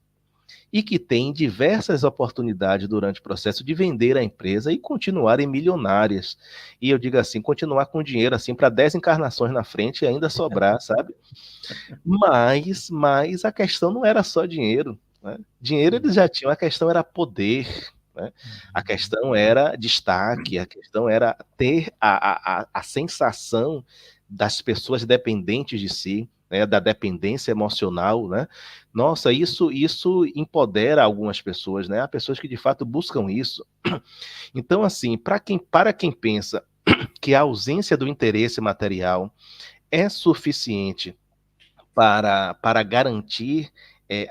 e que têm diversas oportunidades durante o processo de vender a empresa e continuarem milionárias. E eu digo assim, continuar com dinheiro assim para 10 encarnações na frente e ainda sobrar, sabe? Mas a questão não era só dinheiro, né? Dinheiro eles já tinham, a questão era poder, né? A questão era destaque, a questão era ter a sensação das pessoas dependentes de si, né, da dependência emocional, né? Nossa, isso empodera algumas pessoas, né? Há pessoas que de fato buscam isso. Então, assim, para quem pensa que a ausência do interesse material é suficiente para garantir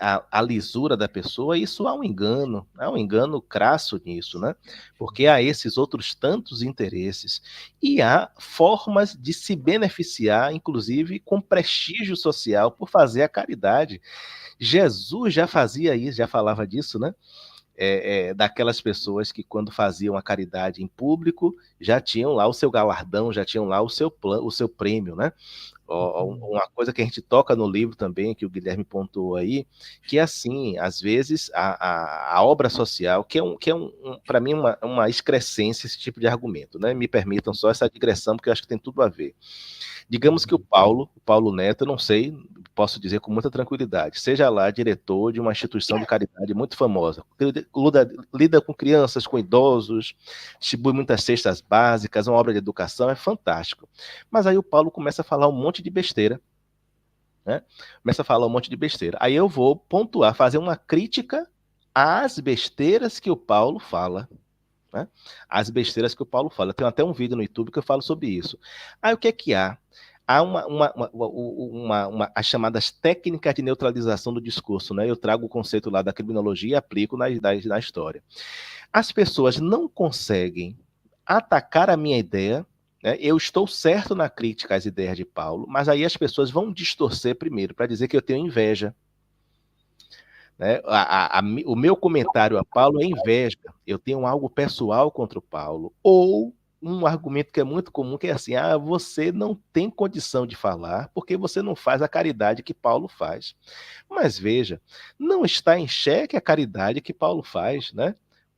a lisura da pessoa, isso há um engano crasso nisso, né? Porque há esses outros tantos interesses e há formas de se beneficiar, inclusive com prestígio social, por fazer a caridade. Jesus já fazia isso, já falava disso, né? Daquelas pessoas que, quando faziam a caridade em público, já tinham lá o seu galardão, já tinham lá o seu prêmio, né? Uma coisa que a gente toca no livro também, que o Guilherme pontuou aí, que é assim, às vezes a obra social, que é para mim uma excrescência esse tipo de argumento, né? Me permitam só essa digressão, porque eu acho que tem tudo a ver. Digamos que o Paulo Neto, eu não sei, posso dizer com muita tranquilidade, seja lá diretor de uma instituição de caridade muito famosa, lida com crianças, com idosos, distribui muitas cestas básicas, uma obra de educação, é fantástico. Mas aí o Paulo começa a falar um monte de besteira, né? Começa a falar um monte de besteira. Aí eu vou pontuar, fazer uma crítica às besteiras que o Paulo fala, né? As besteiras que o Paulo fala. Tem até um vídeo no YouTube que eu falo sobre isso. Aí o que é que há? Há as chamadas técnicas de neutralização do discurso, né? Eu trago o conceito lá da criminologia e aplico na história. As pessoas não conseguem atacar a minha ideia, né? Eu estou certo na crítica às ideias de Paulo, mas aí as pessoas vão distorcer primeiro para dizer que eu tenho inveja. Né? O meu comentário a Paulo é inveja. Eu tenho algo pessoal contra o Paulo. Ou um argumento que é muito comum, que é assim, você não tem condição de falar porque você não faz a caridade que Paulo faz. Mas veja, não está em xeque a caridade que Paulo faz, né?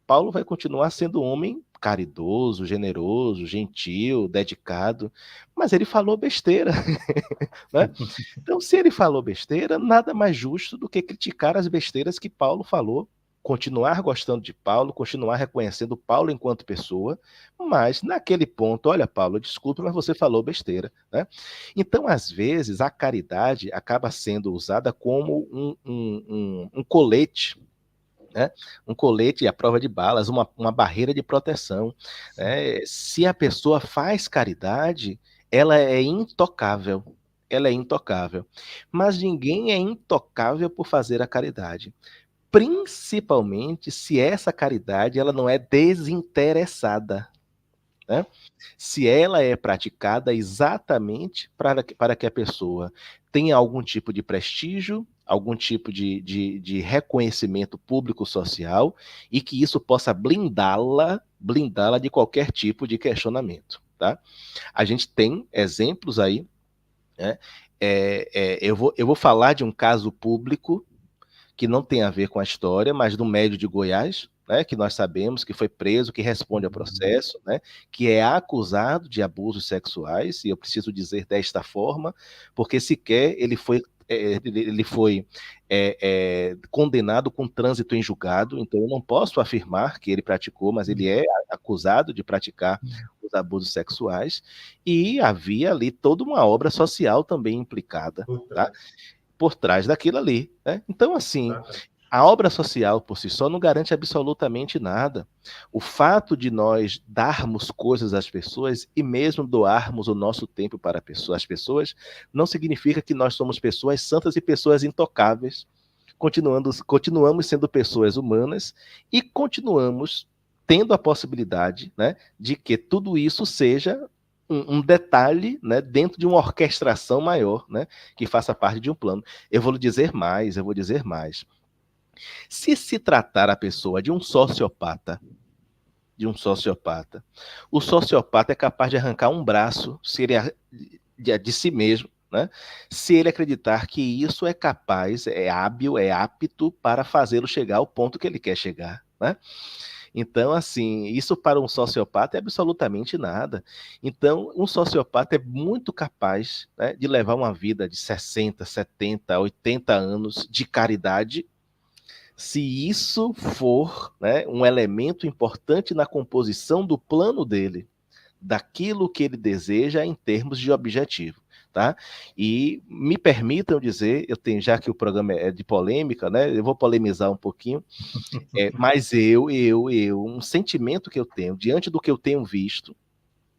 Paulo vai continuar sendo um homem caridoso, generoso, gentil, dedicado, mas ele falou besteira, né? Então, se ele falou besteira, nada mais justo do que criticar as besteiras que Paulo falou, continuar gostando de Paulo, continuar reconhecendo Paulo enquanto pessoa, mas naquele ponto, olha, Paulo, desculpe, mas você falou besteira, né? Então, às vezes, a caridade acaba sendo usada como um colete, né? Um colete à prova de balas, uma barreira de proteção, né? Se a pessoa faz caridade, ela é intocável. Ela é intocável. Mas ninguém é intocável por fazer a caridade. Principalmente se essa caridade ela não é desinteressada, né? Se ela é praticada exatamente para que a pessoa tenha algum tipo de prestígio, algum tipo de reconhecimento público-social, e que isso possa blindá-la de qualquer tipo de questionamento. Tá? A gente tem exemplos aí, né? Eu vou falar de um caso público que não tem a ver com a história, mas do médio de Goiás, né, que nós sabemos que foi preso, que responde ao processo, né, que é acusado de abusos sexuais, e eu preciso dizer desta forma, porque sequer ele foi condenado com trânsito em julgado, então eu não posso afirmar que ele praticou, mas ele é acusado de praticar os abusos sexuais, e havia ali toda uma obra social também implicada, tá? Por trás daquilo ali, né? Então, assim, a obra social por si só não garante absolutamente nada. O fato de nós darmos coisas às pessoas e mesmo doarmos o nosso tempo para as pessoas não significa que nós somos pessoas santas e pessoas intocáveis. Continuamos sendo pessoas humanas e continuamos tendo a possibilidade, né, de que tudo isso seja um detalhe, né, dentro de uma orquestração maior, né, que faça parte de um plano. Eu vou dizer mais. Se tratar a pessoa de um sociopata, o sociopata é capaz de arrancar um braço se ele de si mesmo, né, se ele acreditar que isso é capaz, é hábil, é apto para fazê-lo chegar ao ponto que ele quer chegar, né? Então, assim, isso para um sociopata é absolutamente nada. Então, um sociopata é muito capaz, né, de levar uma vida de 60, 70, 80 anos de caridade, se isso for, né, um elemento importante na composição do plano dele, daquilo que ele deseja em termos de objetivo. Tá? E me permitam dizer, já que o programa é de polêmica, né? Eu vou polemizar um pouquinho, mas um sentimento que eu tenho diante do que eu tenho visto,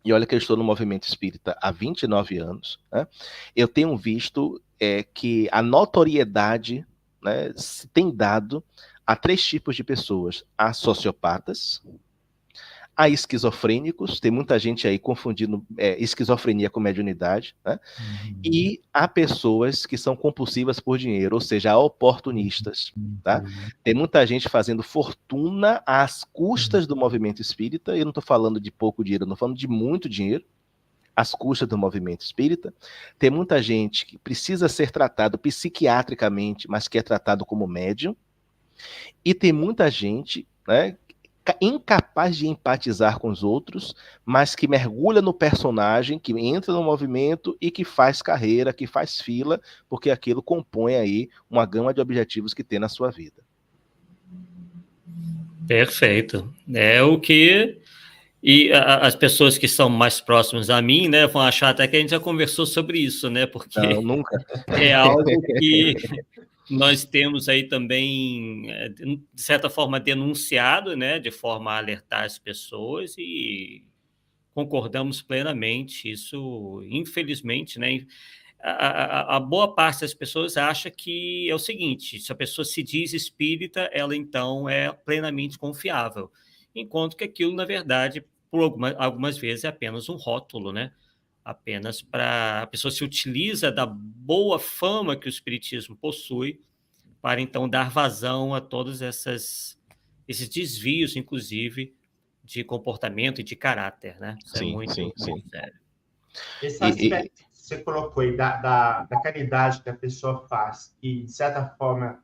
e olha que eu estou no movimento espírita há 29 anos, né? Eu tenho visto que a notoriedade, né, se tem dado a 3 tipos de pessoas: a sociopatas, a esquizofrênicos, tem muita gente aí confundindo esquizofrenia com mediunidade, né? E há pessoas que são compulsivas por dinheiro, ou seja, oportunistas, tá? Tem muita gente fazendo fortuna às custas do movimento espírita, eu não estou falando de pouco dinheiro, eu estou falando de muito dinheiro, às custas do movimento espírita. Tem muita gente que precisa ser tratado psiquiatricamente, mas que é tratado como médium, e tem muita gente, né, incapaz de empatizar com os outros, mas que mergulha no personagem, que entra no movimento e que faz carreira, que faz fila, porque aquilo compõe aí uma gama de objetivos que tem na sua vida. Perfeito. É o que E as pessoas que são mais próximas a mim, né, vão achar até que a gente já conversou sobre isso, né? Porque Não, nunca. é algo que nós temos aí também, de certa forma, denunciado, né, de forma a alertar as pessoas e concordamos plenamente. Isso, infelizmente, né, a boa parte das pessoas acha que é o seguinte: se a pessoa se diz espírita, ela então é plenamente confiável, enquanto que aquilo, na verdade, por algumas vezes é apenas um rótulo, né? Apenas para a pessoa se utiliza da boa fama que o espiritismo possui para então dar vazão a todos esses desvios, inclusive, de comportamento e de caráter, né? Isso é Sim, muito, sim, sim. muito sério. Esse aspecto que você colocou aí da caridade que a pessoa faz, que, de certa forma,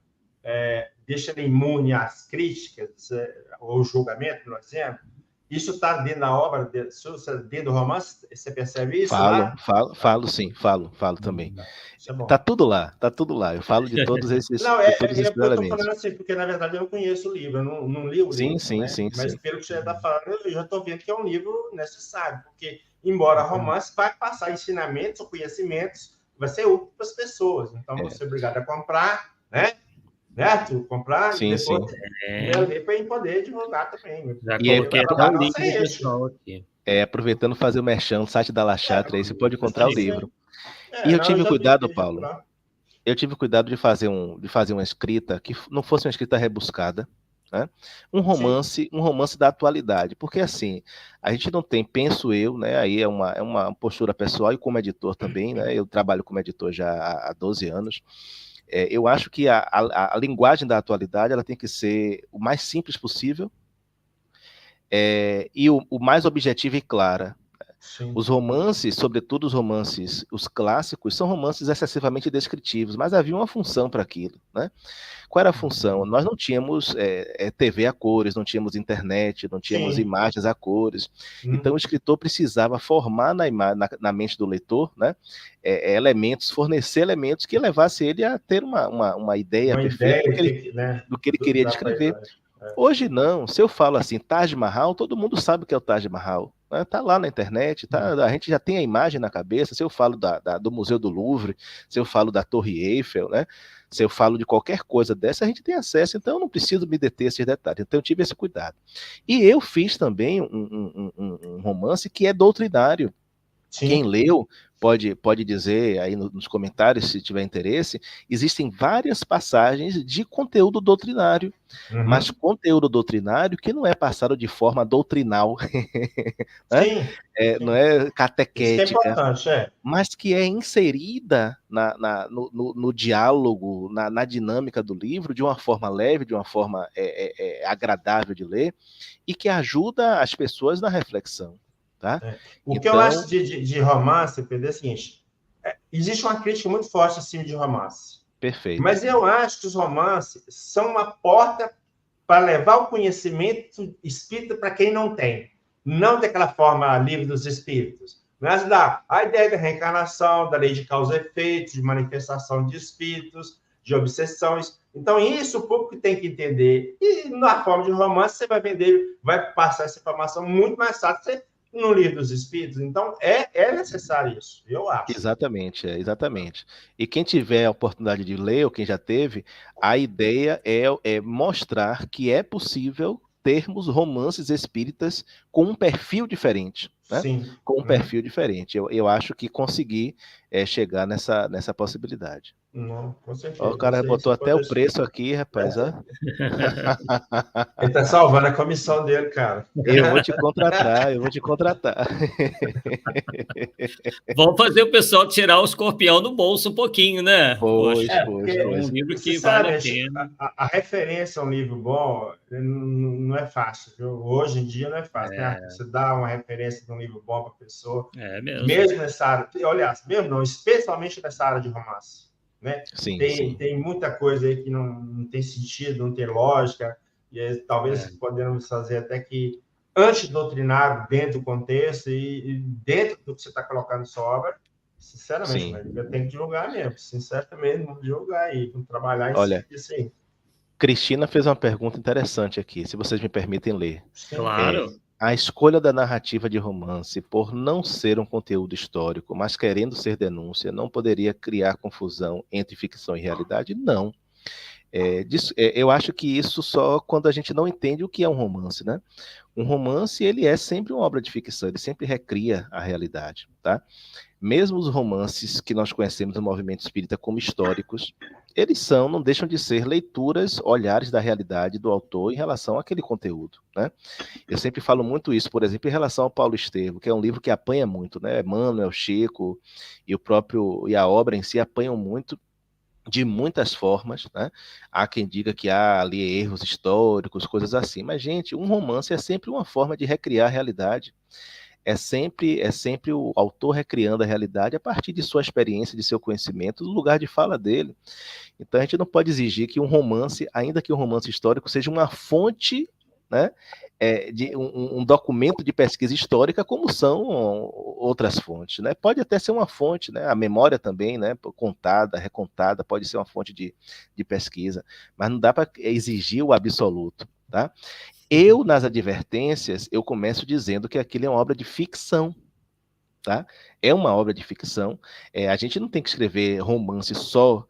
deixa ela imune às críticas ou julgamento, por exemplo, isso está dentro da obra, dentro do romance? Você percebe isso lá? Falo sim, falo também. Isso é bom. Tá tudo lá. Eu falo de todos esses Não, elementos. eu estou falando assim, porque, na verdade, eu não conheço o livro, eu não li o livro, Sim, né? sim. Mas, pelo que você está falando, eu já estou vendo que é um livro necessário, porque, embora romance, vai passar ensinamentos ou conhecimentos, vai ser útil para as pessoas. Então, você é obrigado a comprar, né? Certo? Comprar e depois ler para poder divulgar também. Já coloquei até o link do pessoal aqui. Aproveitando fazer o merchan, o site da La Chatra, aí você pode encontrar o livro. E eu tive cuidado, Paulo. Eu tive cuidado de fazer uma escrita que não fosse uma escrita rebuscada, né? Um romance da atualidade, porque assim, a gente não tem, penso eu, né? Aí é uma postura pessoal e como editor também, né? Eu trabalho como editor já há 12 anos. Eu acho que a linguagem da atualidade ela tem que ser o mais simples possível e o mais objetivo e clara. Sim. Os romances, sobretudo os clássicos, são romances excessivamente descritivos, mas havia uma função para aquilo, né? Qual era a função? Nós não tínhamos TV a cores, não tínhamos internet, não tínhamos imagens a cores. Então o escritor precisava formar na mente do leitor, né, fornecer elementos que levasse ele a ter uma ideia perfeita do que ele queria descrever. Hoje não, se eu falo assim, Taj Mahal, todo mundo sabe o que é o Taj Mahal. Tá lá na internet, a gente já tem a imagem na cabeça. Se eu falo do Museu do Louvre, se eu falo da Torre Eiffel, né? Se eu falo de qualquer coisa dessa, a gente tem acesso, então eu não preciso me deter esses detalhes. Então eu tive esse cuidado. E eu fiz também um romance que é doutrinário. Sim. Quem leu pode dizer aí nos comentários, se tiver interesse, existem várias passagens de conteúdo doutrinário, mas conteúdo doutrinário que não é passado de forma doutrinal, né? Sim. Não é catequética, isso que é importante, mas que é inserida no diálogo, na dinâmica do livro, de uma forma leve, de uma forma agradável de ler, e que ajuda as pessoas na reflexão. Tá? O que eu acho de romance, Pedro, é o seguinte: existe uma crítica muito forte assim, de romance. Perfeito. Mas eu acho que os romances são uma porta para levar o conhecimento espírita para quem não tem. Não daquela forma livre dos espíritos, mas dá a ideia da reencarnação, da lei de causa e efeito, de manifestação de espíritos, de obsessões. Então, isso o público tem que entender. E na forma de romance, você vai passar essa informação muito mais fácil no livro dos espíritos. Então, é necessário isso, eu acho. Exatamente. E quem tiver a oportunidade de ler, ou quem já teve, a ideia é mostrar que é possível termos romances espíritas com um perfil diferente. Né? Sim. Com um perfil diferente. Eu acho que consegui chegar nessa possibilidade. Não, com certeza. O cara botou até o preço aqui, rapaz. Ó. Ele tá salvando a comissão dele, cara. Eu vou te contratar. Vamos fazer o pessoal tirar o escorpião do bolso um pouquinho, né? Pois. É um livro que vale a pena. A referência a um livro bom não é fácil, viu? Hoje em dia não é fácil, né? Você dá uma referência de um livro bom para a pessoa. Mesmo nessa área, aliás, mesmo não, especialmente nessa área de romance. Né? Sim. Tem muita coisa aí que não tem sentido, não tem lógica, e talvez podemos fazer até que antidoutrinário dentro do contexto e dentro do que você está colocando na sua obra, sinceramente, eu tenho que divulgar mesmo, sinceramente, vamos divulgar aí, vamos trabalhar em Olha, isso aí. Cristina fez uma pergunta interessante aqui, se vocês me permitem ler. Claro. a escolha da narrativa de romance, por não ser um conteúdo histórico, mas querendo ser denúncia, não poderia criar confusão entre ficção e realidade? Não. Eu acho que isso só quando a gente não entende o que é um romance, né? Um romance, ele é sempre uma obra de ficção, ele sempre recria a realidade, tá? Mesmo os romances que nós conhecemos no movimento espírita como históricos, eles não deixam de ser leituras, olhares da realidade do autor em relação àquele conteúdo, né? Eu sempre falo muito isso, por exemplo, em relação ao Paulo Estevo, que é um livro que apanha muito, né? Emmanuel, Chico e a obra em si apanham muito, de muitas formas, né? Há quem diga que há ali erros históricos, coisas assim, mas, gente, um romance é sempre uma forma de recriar a realidade. É sempre o autor recriando a realidade a partir de sua experiência, de seu conhecimento, do lugar de fala dele. Então a gente não pode exigir que um romance, ainda que um romance histórico, seja uma fonte, né, de um documento de pesquisa histórica, como são outras fontes, né? Pode até ser uma fonte, né? A memória também, né? Contada, recontada, pode ser uma fonte de pesquisa, mas não dá para exigir o absoluto, tá? Nas advertências, eu começo dizendo que aquilo é uma obra de ficção, tá? É uma obra de ficção. A gente não tem que escrever romance só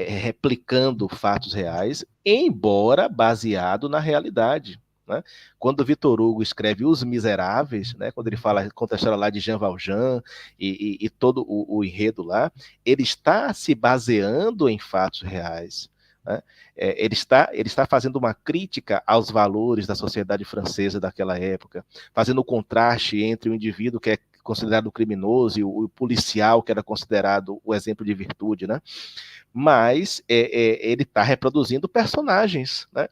replicando fatos reais, embora baseado na realidade, né? Quando o Victor Hugo escreve Os Miseráveis, né, quando ele conta a história lá de Jean Valjean e todo o enredo lá, ele está se baseando em fatos reais, né? Ele está fazendo uma crítica aos valores da sociedade francesa daquela época, fazendo o contraste entre o indivíduo que é considerado criminoso e o policial que era considerado o exemplo de virtude, né? Mas ele está reproduzindo personagens, né?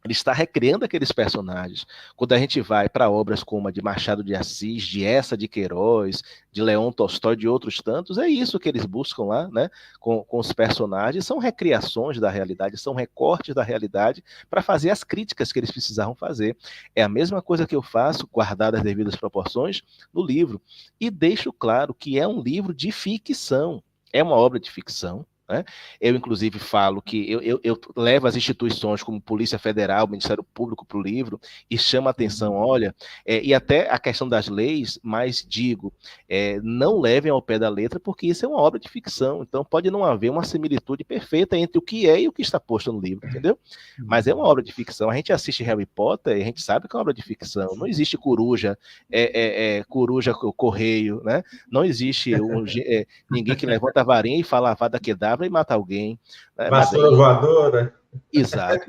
Ele está recriando aqueles personagens. Quando a gente vai para obras como a de Machado de Assis, de Eça de Queiroz, de Leon Tolstói, de outros tantos, é isso que eles buscam lá, né? Com os personagens, são recriações da realidade, são recortes da realidade para fazer as críticas que eles precisavam fazer. É a mesma coisa que eu faço, guardadas as devidas proporções, no livro. E deixo claro que é um livro de ficção, é uma obra de ficção, né? Eu, inclusive, falo que eu levo as instituições como Polícia Federal, Ministério Público para o livro e chamo a atenção, olha, e até a questão das leis, mas digo, não levem ao pé da letra, porque isso é uma obra de ficção, então pode não haver uma similitude perfeita entre o que é e o que está posto no livro, entendeu? Mas é uma obra de ficção. A gente assiste Harry Potter e a gente sabe que é uma obra de ficção. Não existe coruja, coruja correio, né? Não existe ninguém que levanta a varinha e fala Avada Kedavra e mata alguém. Né? Vassoura voadora. Exato,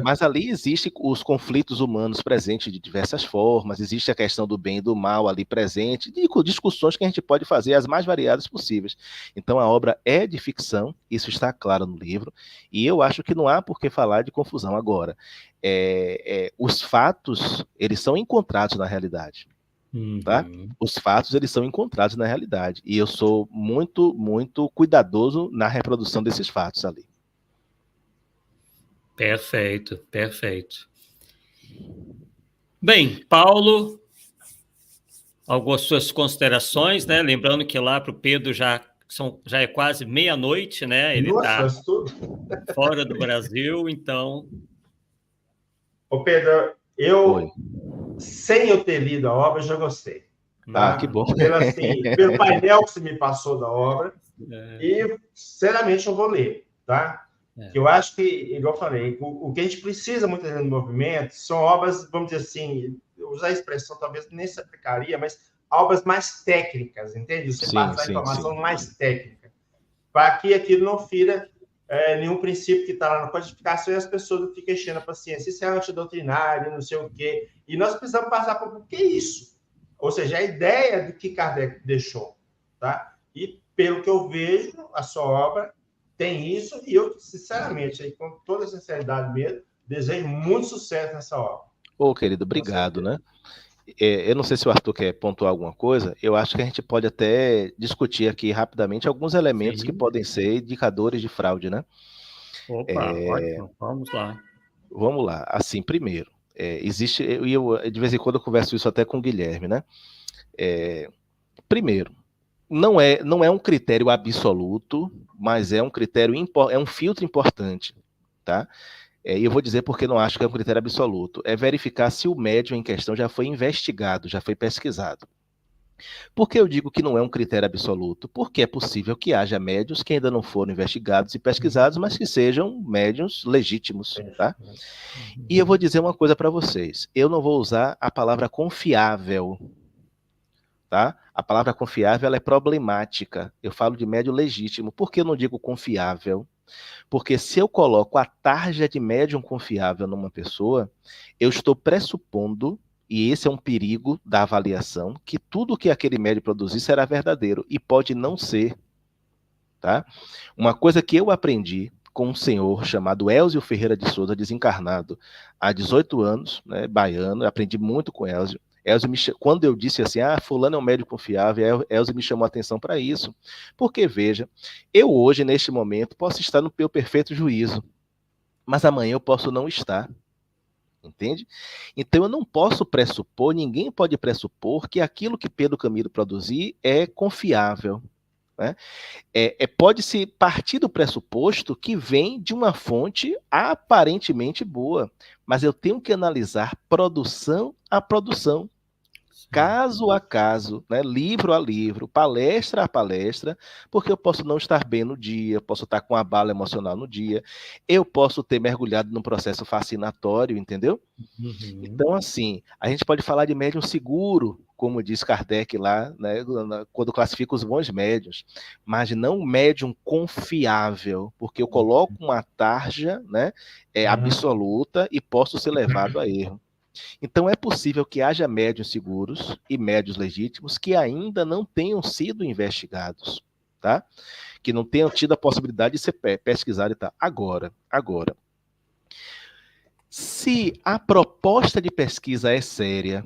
mas ali existem os conflitos humanos presentes de diversas formas, existe a questão do bem e do mal ali presente, discussões que a gente pode fazer as mais variadas possíveis. Então a obra é de ficção, isso está claro no livro, e eu acho que não há por que falar de confusão agora. Os fatos, eles são encontrados na realidade. Tá? Os fatos, eles são encontrados na realidade, e eu sou muito, muito cuidadoso na reprodução desses fatos ali. Perfeito, perfeito. Bem, Paulo, algumas suas considerações, né? Lembrando que lá para o Pedro já é quase meia-noite, né? Ele está fora do Brasil, então... Ô Pedro, sem eu ter lido a obra, já gostei. Tá? Que bom. Pelo painel que você me passou da obra, e, sinceramente, eu vou ler, tá? Eu acho que, igual eu falei, o que a gente precisa muitas vezes no movimento são obras, vamos dizer assim, usar a expressão talvez nem se aplicaria, mas obras mais técnicas, entende? Você passar a informação mais técnica, para que aquilo não fira nenhum princípio que está lá na codificação e as pessoas não fiquem enchendo a paciência. Isso é antidoutrinário, não sei o quê. E nós precisamos passar por o que é isso? Ou seja, a ideia do que Kardec deixou, tá? E, pelo que eu vejo, a sua obra tem isso, e eu, sinceramente, aí, com toda a sinceridade mesmo, desejo muito sucesso nessa obra. Querido, obrigado, né? Eu não sei se o Arthur quer pontuar alguma coisa, eu acho que a gente pode até discutir aqui rapidamente alguns elementos que podem ser indicadores de fraude, né? Opa, ótimo, vamos lá. Vamos lá, assim, primeiro, existe, de vez em quando eu converso isso até com o Guilherme, né? Primeiro, não é um critério absoluto, mas é um critério, é um filtro importante, tá? E eu vou dizer porque não acho que é um critério absoluto, é verificar se o médium em questão já foi investigado, já foi pesquisado. Por que eu digo que não é um critério absoluto? Porque é possível que haja médiuns que ainda não foram investigados e pesquisados, mas que sejam médiuns legítimos, tá? E eu vou dizer uma coisa para vocês, eu não vou usar a palavra confiável, tá? A palavra confiável ela é problemática, eu falo de médium legítimo. Por que eu não digo confiável? Porque se eu coloco a tarja de médium confiável numa pessoa, eu estou pressupondo, e esse é um perigo da avaliação, que tudo que aquele médium produzir será verdadeiro, e pode não ser, tá? Uma coisa que eu aprendi com um senhor chamado Elzio Ferreira de Souza, desencarnado há 18 anos, né, baiano, eu aprendi muito com Elzio. Quando eu disse assim, fulano é um médium confiável, Elzio me chamou a atenção para isso. Porque, veja, eu hoje, neste momento, posso estar no meu perfeito juízo, mas amanhã eu posso não estar. Entende? Então eu não posso pressupor, ninguém pode pressupor que aquilo que Pedro Camilo produzir é confiável. Né? Pode-se partir do pressuposto que vem de uma fonte aparentemente boa, mas eu tenho que analisar produção a produção, caso a caso, né? Livro a livro, palestra a palestra, porque eu posso não estar bem no dia, eu posso estar com a bala emocional no dia, eu posso ter mergulhado num processo fascinatório, entendeu? Uhum. Então, assim, a gente pode falar de médium seguro, como diz Kardec lá, né, quando classifica os bons médiuns, mas não médium confiável, porque eu coloco uma tarja, né, absoluta e posso ser levado a erro. Então, é possível que haja médiuns seguros e médiuns legítimos que ainda não tenham sido investigados, tá? Que não tenham tido a possibilidade de ser pesquisado e tal. Agora, se a proposta de pesquisa é séria,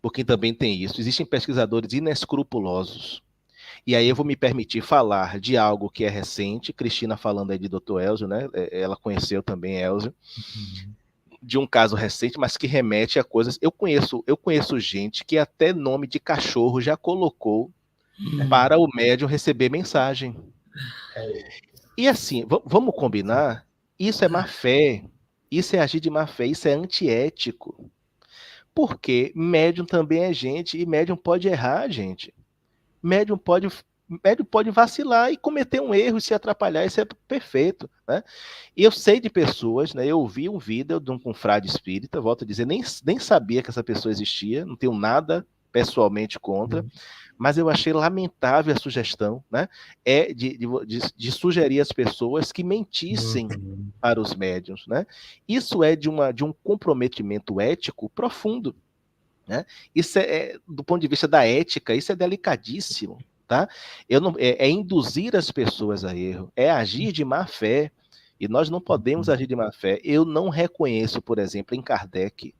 porque também tem isso, existem pesquisadores inescrupulosos, e aí eu vou me permitir falar de algo que é recente, Cristina falando aí de Dr. Elzio, né? Ela conheceu também Elzio, de um caso recente, mas que remete a coisas. Eu conheço gente que até nome de cachorro já colocou para o médium receber mensagem. E assim, vamos combinar, isso é má fé, isso é agir de má fé, isso é antiético. Porque médium também é gente e médium pode errar, gente. Médium pode vacilar e cometer um erro e se atrapalhar, isso é perfeito, né? E eu sei de pessoas, né? Eu ouvi um vídeo de um confrade espírita, volto a dizer, nem sabia que essa pessoa existia, não tenho nada pessoalmente contra, mas eu achei lamentável a sugestão, né? De sugerir às pessoas que mentissem para os médiuns, né? Isso é de um comprometimento ético profundo. Né? Isso do ponto de vista da ética, isso é delicadíssimo, tá? É induzir as pessoas a erro, é agir de má fé, e nós não podemos agir de má fé. Eu não reconheço, por exemplo, em Kardec,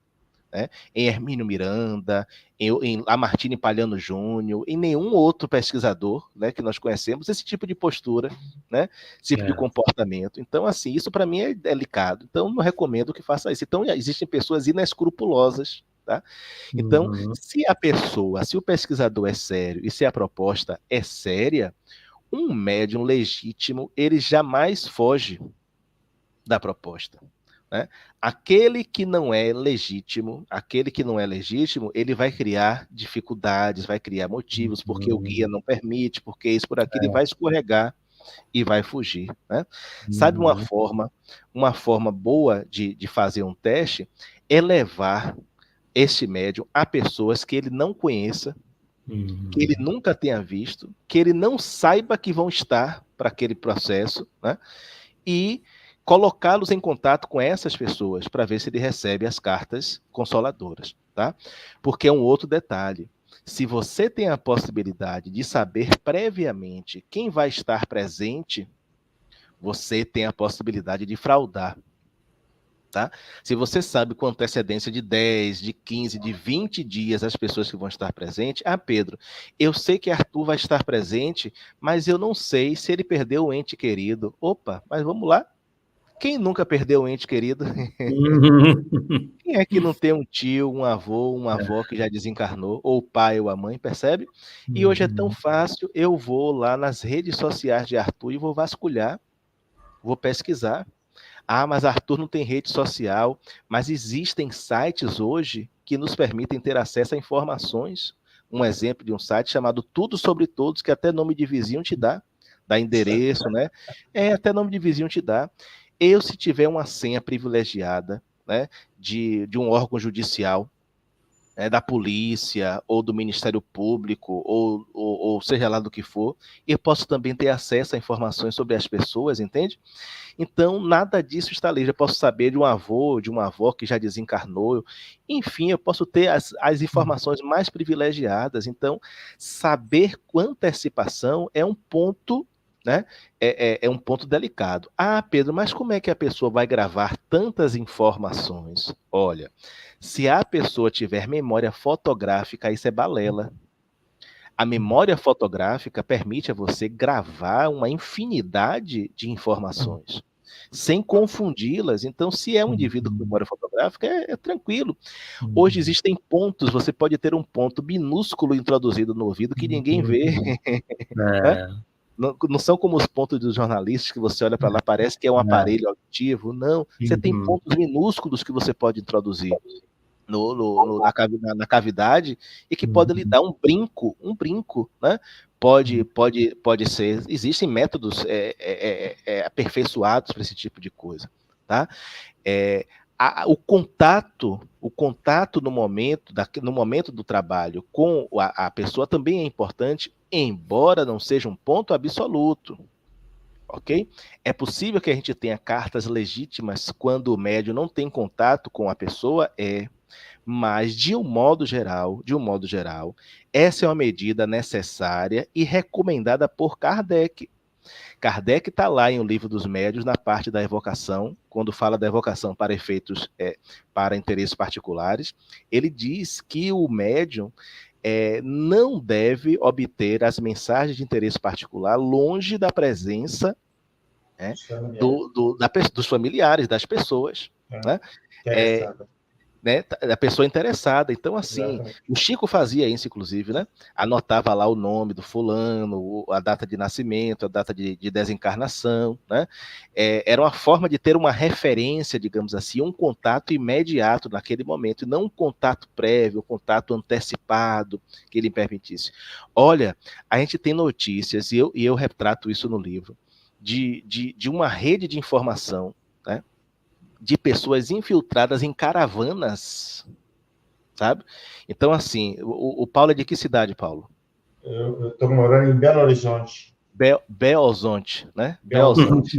né, em Hermínio Miranda, em Lamartine Palhano Júnior, em nenhum outro pesquisador, né, que nós conhecemos, esse tipo de postura, né, esse tipo de comportamento. Então, assim, isso para mim é delicado. Então, não recomendo que faça isso. Então, existem pessoas inescrupulosas. Tá? Então, se o pesquisador é sério e se a proposta é séria, um médium legítimo, ele jamais foge da proposta. Né? Aquele que não é legítimo, ele vai criar dificuldades, vai criar motivos, porque o guia não permite, porque isso por aquilo, ele vai escorregar e vai fugir. Né? Sabe uma forma boa de fazer um teste é levar este médium a pessoas que ele não conheça, que ele nunca tenha visto, que ele não saiba que vão estar para aquele processo, né? E colocá-los em contato com essas pessoas para ver se ele recebe as cartas consoladoras, tá? Porque é um outro detalhe. Se você tem a possibilidade de saber previamente quem vai estar presente, você tem a possibilidade de fraudar. Tá? Se você sabe com antecedência de 10, de 15, de 20 dias as pessoas que vão estar presentes, Pedro, eu sei que Arthur vai estar presente, mas eu não sei se ele perdeu o ente querido. Opa, mas vamos lá. Quem nunca perdeu o ente querido? Quem é que não tem um tio, um avô, uma avó que já desencarnou, ou o pai ou a mãe, percebe? E hoje é tão fácil, eu vou lá nas redes sociais de Arthur e vou vasculhar, vou pesquisar. Ah, mas Arthur não tem rede social. Mas existem sites hoje que nos permitem ter acesso a informações. Um exemplo de um site chamado Tudo Sobre Todos, que até nome de vizinho te dá endereço, né? Até nome de vizinho te dá. Eu, se tiver uma senha privilegiada, né, de um órgão judicial, da polícia, ou do Ministério Público, ou seja lá do que for, eu posso também ter acesso a informações sobre as pessoas, entende? Então, nada disso está livre. Eu posso saber de um avô, de uma avó que já desencarnou. Enfim, eu posso ter as informações mais privilegiadas. Então, saber com antecipação é um ponto, né? É um ponto delicado. Ah, Pedro, mas como é que a pessoa vai gravar tantas informações? Olha, se a pessoa tiver memória fotográfica, isso é balela. A memória fotográfica permite a você gravar uma infinidade de informações, sem confundi-las. Então, se é um indivíduo com memória fotográfica, é tranquilo. Hoje existem pontos, você pode ter um ponto minúsculo introduzido no ouvido que ninguém vê. Né? Não são como os pontos dos jornalistas que você olha para lá, parece que é um aparelho auditivo. Não, você tem pontos minúsculos que você pode introduzir na cavidade e que pode lhe dar um brinco, né? Pode ser, existem métodos aperfeiçoados para esse tipo de coisa, tá? O contato no momento do trabalho com a pessoa também é importante, embora não seja um ponto absoluto, ok? É possível que a gente tenha cartas legítimas quando o médium não tem contato com a pessoa, mas de um modo geral, essa é uma medida necessária e recomendada por Kardec. Kardec está lá em O Livro dos Médiuns, na parte da evocação, quando fala da evocação para efeitos, para interesses particulares, ele diz que o médium não deve obter as mensagens de interesse particular longe da presença dos familiares, das pessoas. Da pessoa interessada. Então, assim, o Chico fazia isso, inclusive, né? Anotava lá o nome do fulano, a data de nascimento, a data de desencarnação, né? Era uma forma de ter uma referência, digamos assim, um contato imediato naquele momento, e não um contato prévio, um contato antecipado que ele permitisse. Olha, a gente tem notícias, e eu retrato isso no livro, de uma rede de informação, né? De pessoas infiltradas em caravanas, sabe? Então, assim, o Paulo é de que cidade, Paulo? Eu estou morando em Belo Horizonte. Belo Horizonte, né? Belo Horizonte.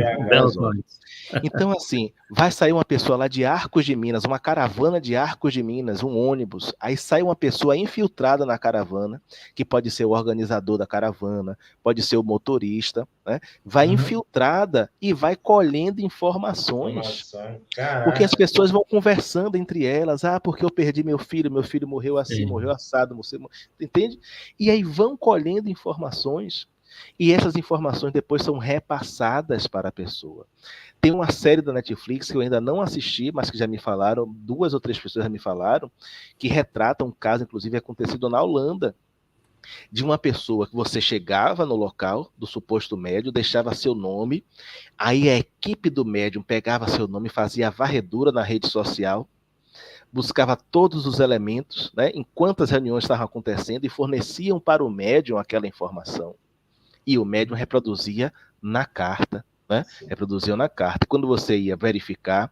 Então, assim, vai sair uma pessoa lá de Arcos de Minas, uma caravana de Arcos de Minas, um ônibus, aí sai uma pessoa infiltrada na caravana, que pode ser o organizador da caravana, pode ser o motorista, né? Vai infiltrada e vai colhendo informações. Porque as pessoas vão conversando entre elas, porque eu perdi meu filho morreu assim, morreu assado, entende? E aí vão colhendo informações, e essas informações depois são repassadas para a pessoa. Tem uma série da Netflix que eu ainda não assisti, mas que já me falaram, 2 ou 3 pessoas já me falaram, que retrata um caso, inclusive, acontecido na Holanda, de uma pessoa que você chegava no local do suposto médium, deixava seu nome, aí a equipe do médium pegava seu nome, fazia a varredura na rede social, buscava todos os elementos, né, enquanto as reuniões estavam acontecendo, e forneciam para o médium aquela informação. E o médium reproduzia na carta, né? Reproduzia na carta. Quando você ia verificar,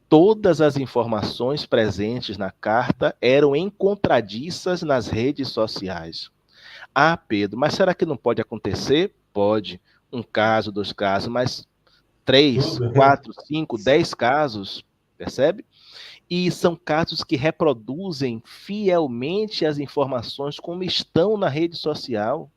todas as informações presentes na carta eram encontradiças nas redes sociais. Ah, Pedro, mas será que não pode acontecer? Pode. 1 caso, 2 casos, mas 3, 4, 5, 10 casos, percebe? E são casos que reproduzem fielmente as informações como estão na rede social.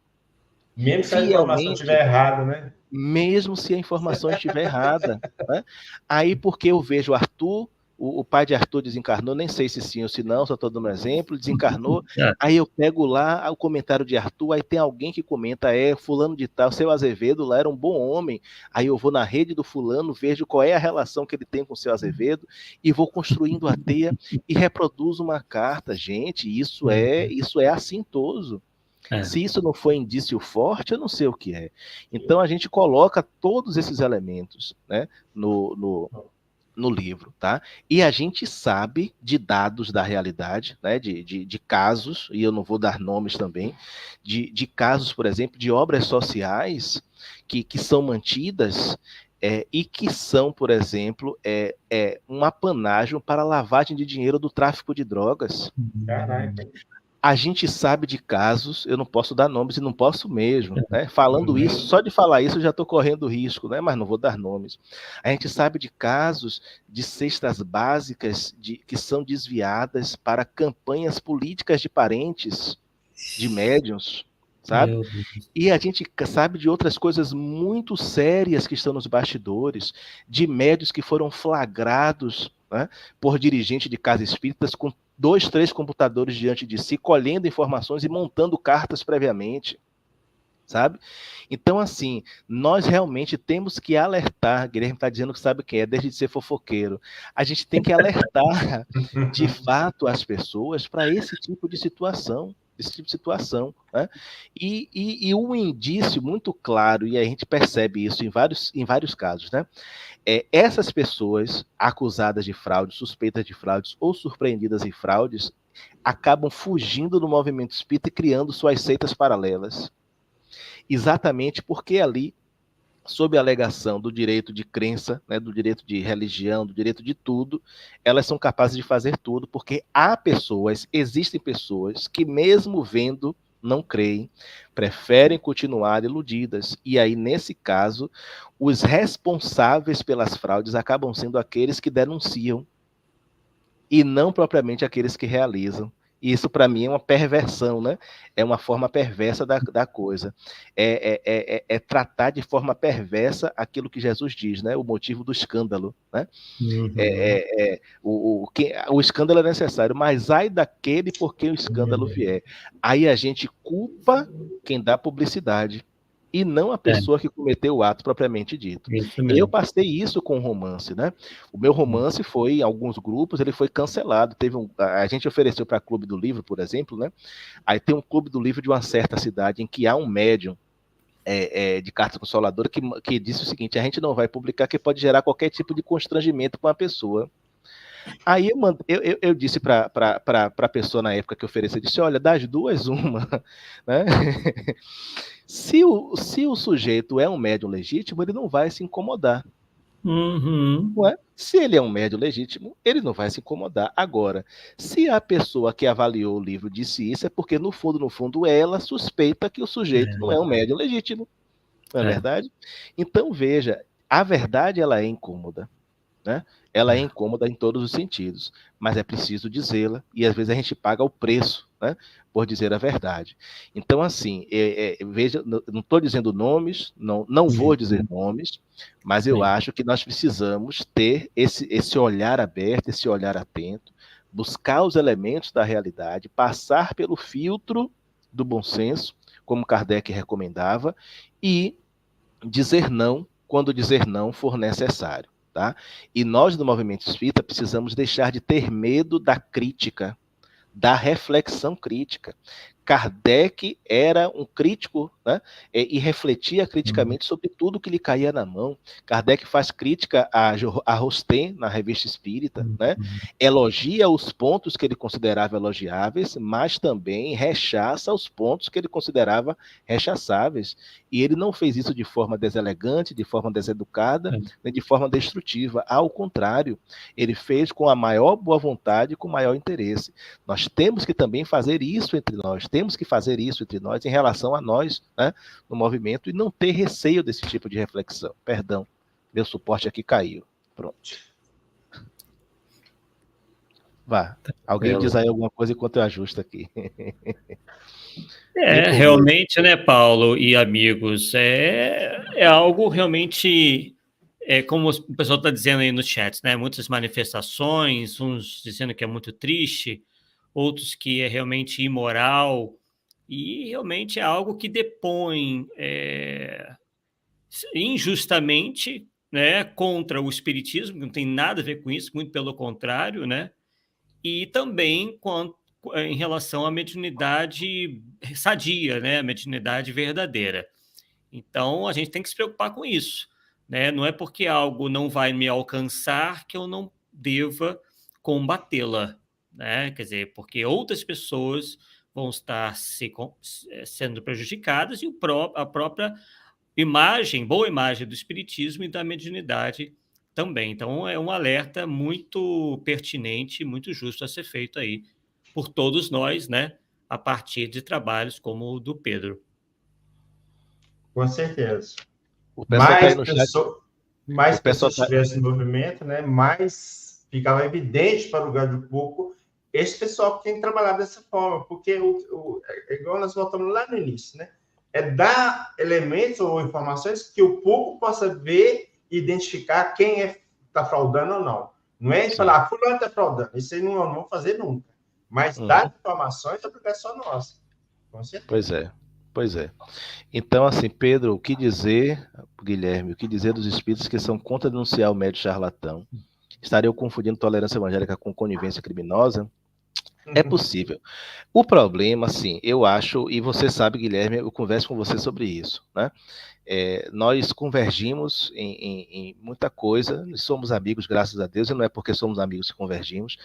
Mesmo se a informação estiver errada, né? Mesmo se a informação estiver errada. Né? Aí, porque eu vejo Arthur, o pai de Arthur desencarnou, nem sei se sim ou se não, só estou dando um exemplo, desencarnou, aí eu pego lá o comentário de Arthur, aí tem alguém que comenta, fulano de tal, seu Azevedo lá era um bom homem, aí eu vou na rede do fulano, vejo qual é a relação que ele tem com o seu Azevedo, e vou construindo a teia, e reproduzo uma carta. Gente, isso é assintoso. Se isso não for indício forte, eu não sei o que é. Então a gente coloca todos esses elementos, né, no livro, tá? E a gente sabe de dados da realidade, né, de casos, e eu não vou dar nomes também, de casos, por exemplo, de obras sociais que são mantidas e que são, por exemplo, um apanágio para a lavagem de dinheiro do tráfico de drogas. Caraca. A gente sabe de casos, eu não posso dar nomes e não posso mesmo, né? Falando isso, só de falar isso eu já estou correndo risco, né? Mas não vou dar nomes. A gente sabe de casos de cestas básicas que são desviadas para campanhas políticas de parentes, de médiuns, sabe? E a gente sabe de outras coisas muito sérias que estão nos bastidores, de médiuns que foram flagrados, né, por dirigente de casas espíritas com 2, 3 computadores diante de si, colhendo informações e montando cartas previamente, sabe? Então, assim, nós realmente temos que alertar. Guilherme está dizendo que sabe quem é, desde de ser fofoqueiro. A gente tem que alertar, de fato, as pessoas para esse tipo de situação. Né? E um indício muito claro, e a gente percebe isso em vários casos, né? Essas pessoas acusadas de fraude, suspeitas de fraudes ou surpreendidas em fraudes, acabam fugindo do movimento espírita e criando suas seitas paralelas. Exatamente porque ali, sob a alegação do direito de crença, né, do direito de religião, do direito de tudo, elas são capazes de fazer tudo, porque existem pessoas que mesmo vendo, não creem, preferem continuar iludidas. E aí, nesse caso, os responsáveis pelas fraudes acabam sendo aqueles que denunciam, e não propriamente aqueles que realizam. E isso, para mim, é uma perversão, né? É uma forma perversa da coisa. É tratar de forma perversa aquilo que Jesus diz, né? O motivo do escândalo, né? O escândalo é necessário, mas ai daquele por quem o escândalo vier. Aí a gente culpa quem dá publicidade e não a pessoa que cometeu o ato propriamente dito. Eu passei isso com o romance, né? O meu romance foi, em alguns grupos, ele foi cancelado. A gente ofereceu para Clube do Livro, por exemplo, né? Aí tem um Clube do Livro de uma certa cidade em que há um médium de carta consoladora que disse o seguinte: a gente não vai publicar, que pode gerar qualquer tipo de constrangimento com a pessoa. Aí eu disse para a pessoa na época que ofereci, eu disse: olha, das duas, uma, né? Se o sujeito é um médium legítimo, ele não vai se incomodar. Não é? Se ele é um médium legítimo, ele não vai se incomodar. Agora, se a pessoa que avaliou o livro disse isso, é porque, no fundo, ela suspeita que o sujeito não é um médium legítimo. Não é verdade? Então, veja, a verdade ela é incômoda. Né? Ela é incômoda em todos os sentidos, mas é preciso dizê-la, e às vezes a gente paga o preço, né, por dizer a verdade. Então, assim, veja, não estou dizendo nomes, não vou dizer nomes, mas eu acho que nós precisamos ter esse olhar aberto, esse olhar atento, buscar os elementos da realidade, passar pelo filtro do bom senso, como Kardec recomendava, e dizer não quando dizer não for necessário. Tá? E nós, do movimento espírita, precisamos deixar de ter medo da crítica, da reflexão crítica. Kardec era um crítico, né, e refletia criticamente sobre tudo que lhe caía na mão. Kardec faz crítica a Rosten, na Revista Espírita, né, elogia os pontos que ele considerava elogiáveis, mas também rechaça os pontos que ele considerava rechaçáveis. E ele não fez isso de forma deselegante, de forma deseducada, nem de forma destrutiva. Ao contrário, ele fez com a maior boa vontade e com o maior interesse. Nós temos que também fazer isso entre nós, em relação a nós, né, no movimento, e não ter receio desse tipo de reflexão. Perdão, meu suporte aqui caiu. Pronto. Vá. Alguém diz aí alguma coisa enquanto eu ajusto aqui. Realmente, né, Paulo e amigos, é algo realmente, como o pessoal está dizendo aí no chat, né, muitas manifestações, uns dizendo que é muito triste, outros que é realmente imoral, e realmente é algo que depõe injustamente, né, contra o espiritismo, que não tem nada a ver com isso, muito pelo contrário, né, e também em relação à mediunidade sadia, né? A mediunidade verdadeira. Então, a gente tem que se preocupar com isso, né? Não é porque algo não vai me alcançar que eu não deva combatê-la, né? Quer dizer, porque outras pessoas vão estar sendo prejudicadas e a própria imagem, boa imagem do espiritismo e da mediunidade também. Então, é um alerta muito pertinente, muito justo a ser feito aí por todos nós, né? A partir de trabalhos como o do Pedro. Com certeza. O pessoal tá aí Mais no chat. mais O pessoal pessoas tá... estivessem no movimento, né, mais ficava evidente para o gado de coco esse pessoal que tem que trabalhar dessa forma, porque é igual nós voltamos lá no início, né? É dar elementos ou informações que o público possa ver e identificar quem está fraudando ou não. Não é falar, fulano está fraudando, isso aí não vamos fazer nunca. Mas dar informações é obrigação nossa. Com certeza. Pois é. Então, assim, Pedro, o que dizer, Guilherme, o que dizer dos espíritos que são contra denunciar o médium charlatão? Estariam confundindo tolerância evangélica com conivência criminosa? É possível. O problema, assim, eu acho, e você sabe, Guilherme, eu converso com você sobre isso, né? Nós convergimos em muita coisa, somos amigos, graças a Deus, e não é porque somos amigos que convergimos,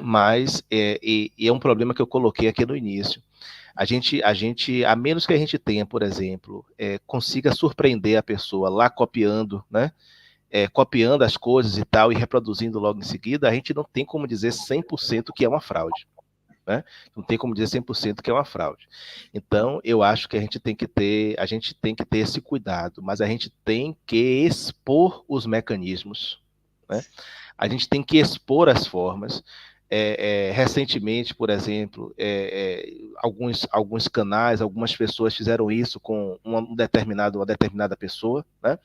mas é um problema que eu coloquei aqui no início. A gente, a menos que a gente tenha, por exemplo, consiga surpreender a pessoa lá copiando, né? Copiando as coisas e tal, e reproduzindo logo em seguida, a gente não tem como dizer 100% que é uma fraude. Né? Não tem como dizer 100% que é uma fraude. Então, eu acho que a gente tem que ter esse cuidado, mas a gente tem que expor os mecanismos, né? A gente tem que expor as formas. Recentemente, por exemplo, alguns canais, algumas pessoas fizeram isso com uma determinada pessoa, né?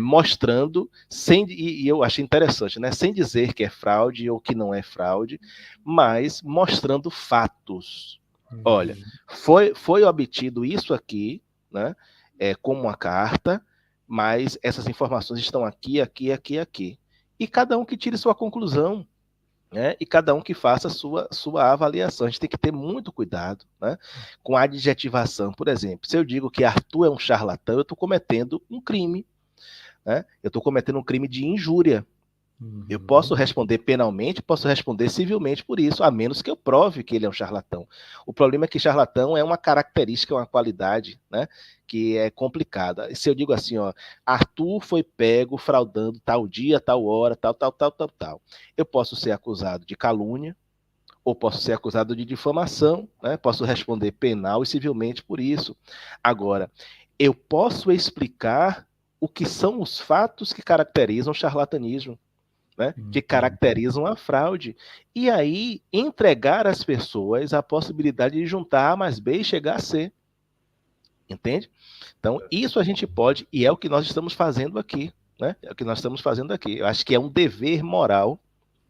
Mostrando, e eu achei interessante, né? Sem dizer que é fraude ou que não é fraude, mas mostrando fatos. Olha, foi obtido isso aqui, né? Como uma carta, mas essas informações estão aqui, aqui, aqui, aqui. E cada um que tire sua conclusão, né? E cada um que faça a sua avaliação. A gente tem que ter muito cuidado, né? Com a adjetivação. Por exemplo, se eu digo que Arthur é um charlatão, eu estou cometendo um crime, né? Eu estou cometendo um crime de injúria. Eu posso responder penalmente, posso responder civilmente por isso, a menos que eu prove que ele é um charlatão. O problema é que charlatão é uma característica, uma qualidade, né, que é complicada. Se eu digo assim, ó, Arthur foi pego fraudando tal dia, tal hora, tal, eu posso ser acusado de calúnia, ou posso ser acusado de difamação, né, posso responder penal e civilmente por isso. Agora, eu posso explicar o que são os fatos que caracterizam o charlatanismo, né, que caracterizam a fraude. E aí, entregar às pessoas a possibilidade de juntar A mais B e chegar a C. Entende? Então, isso a gente pode, e é o que nós estamos fazendo aqui. Né? É o que nós estamos fazendo aqui. Eu acho que é um dever moral,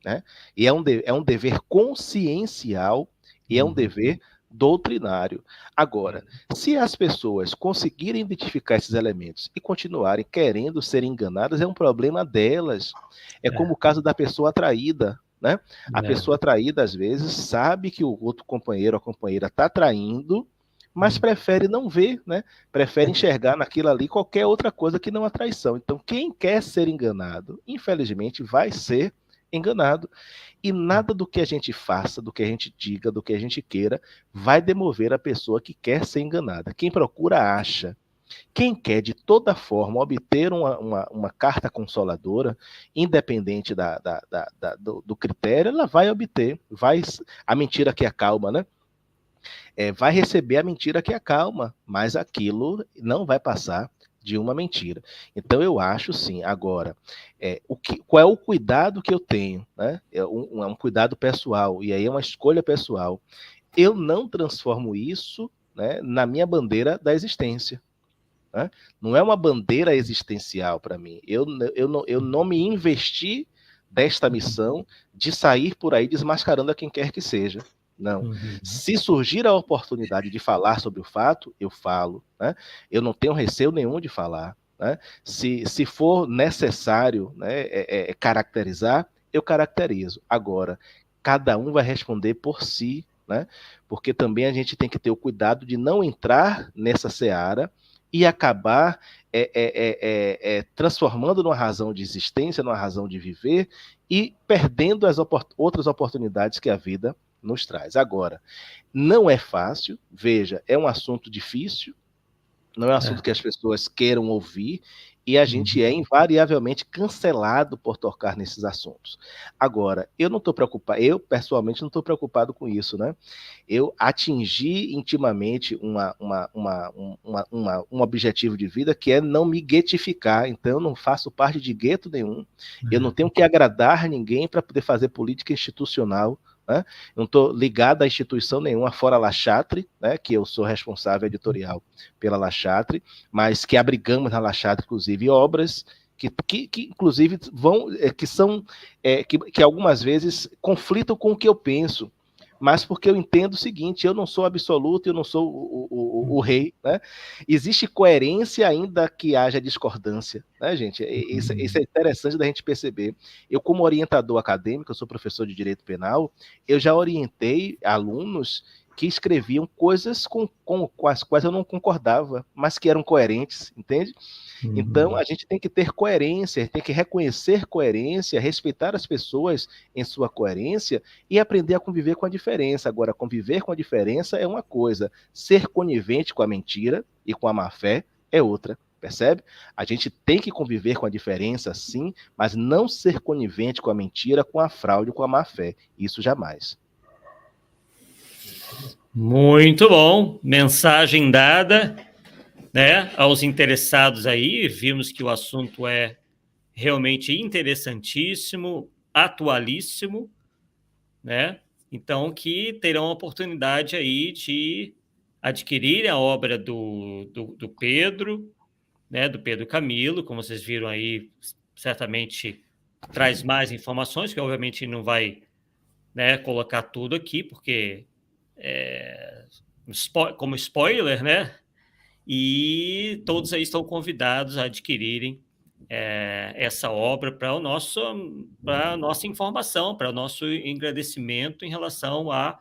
né? E é um dever consciencial, e é um dever doutrinário. Agora, se as pessoas conseguirem identificar esses elementos e continuarem querendo ser enganadas, é um problema delas. É como o caso da pessoa atraída, né? A pessoa atraída, às vezes, sabe que o outro companheiro ou companheira está traindo, mas prefere não ver, né? Prefere enxergar naquilo ali qualquer outra coisa que não a traição. Então, quem quer ser enganado, infelizmente, vai ser enganado. E nada do que a gente faça, do que a gente diga, do que a gente queira, vai demover a pessoa que quer ser enganada. Quem procura, acha. Quem quer, de toda forma, obter uma carta consoladora, independente do critério, ela vai obter. A mentira que acalma, né? Vai receber a mentira que acalma, mas aquilo não vai passar de uma mentira. Então eu acho sim. Agora, qual é o cuidado que eu tenho? Né? É um cuidado pessoal, e aí é uma escolha pessoal. Eu não transformo isso, né, na minha bandeira da existência. Né? Não é uma bandeira existencial para mim. Eu não me investi desta missão de sair por aí desmascarando a quem quer que seja. Não. Se surgir a oportunidade de falar sobre o fato, eu falo. Né? Eu não tenho receio nenhum de falar. Né? Se for necessário, né, caracterizar, eu caracterizo. Agora, cada um vai responder por si, né? Porque também a gente tem que ter o cuidado de não entrar nessa seara e acabar transformando numa razão de existência, numa razão de viver e perdendo as outras oportunidades que a vida nos traz. Agora, não é fácil, veja, é um assunto difícil, não é um assunto que as pessoas queiram ouvir, e a gente é invariavelmente cancelado por tocar nesses assuntos. Agora, eu não estou preocupado, eu pessoalmente não estou preocupado com isso, né? Eu atingi intimamente um objetivo de vida que é não me guetificar, então eu não faço parte de gueto nenhum, eu não tenho que agradar ninguém para poder fazer política institucional, né? Eu não estou ligado a instituição nenhuma, fora a La Chatre, né, que eu sou responsável editorial pela La Chatre, mas que abrigamos na La Chatre, inclusive, obras que inclusive, que algumas vezes conflitam com o que eu penso, mas porque eu entendo o seguinte, eu não sou absoluto, eu não sou o rei, né? Existe coerência ainda que haja discordância, né, gente? Isso é interessante da gente perceber. Eu, como orientador acadêmico, eu sou professor de Direito Penal, eu já orientei alunos que escreviam coisas com as quais eu não concordava, mas que eram coerentes, entende? Então, a gente tem que ter coerência, tem que reconhecer coerência, respeitar as pessoas em sua coerência e aprender a conviver com a diferença. Agora, conviver com a diferença é uma coisa, ser conivente com a mentira e com a má-fé é outra, percebe? A gente tem que conviver com a diferença, sim, mas não ser conivente com a mentira, com a fraude, com a má-fé. Isso jamais. Muito bom, mensagem dada, né, aos interessados aí. Vimos que o assunto é realmente interessantíssimo, atualíssimo, né? Então, que terão a oportunidade aí de adquirir a obra do Pedro, né, do Pedro Camilo, como vocês viram aí, certamente traz mais informações, que obviamente não vai, né, colocar tudo aqui, porque como spoiler, né? E todos aí estão convidados a adquirirem essa obra para a nossa informação, para o nosso engrandecimento em relação a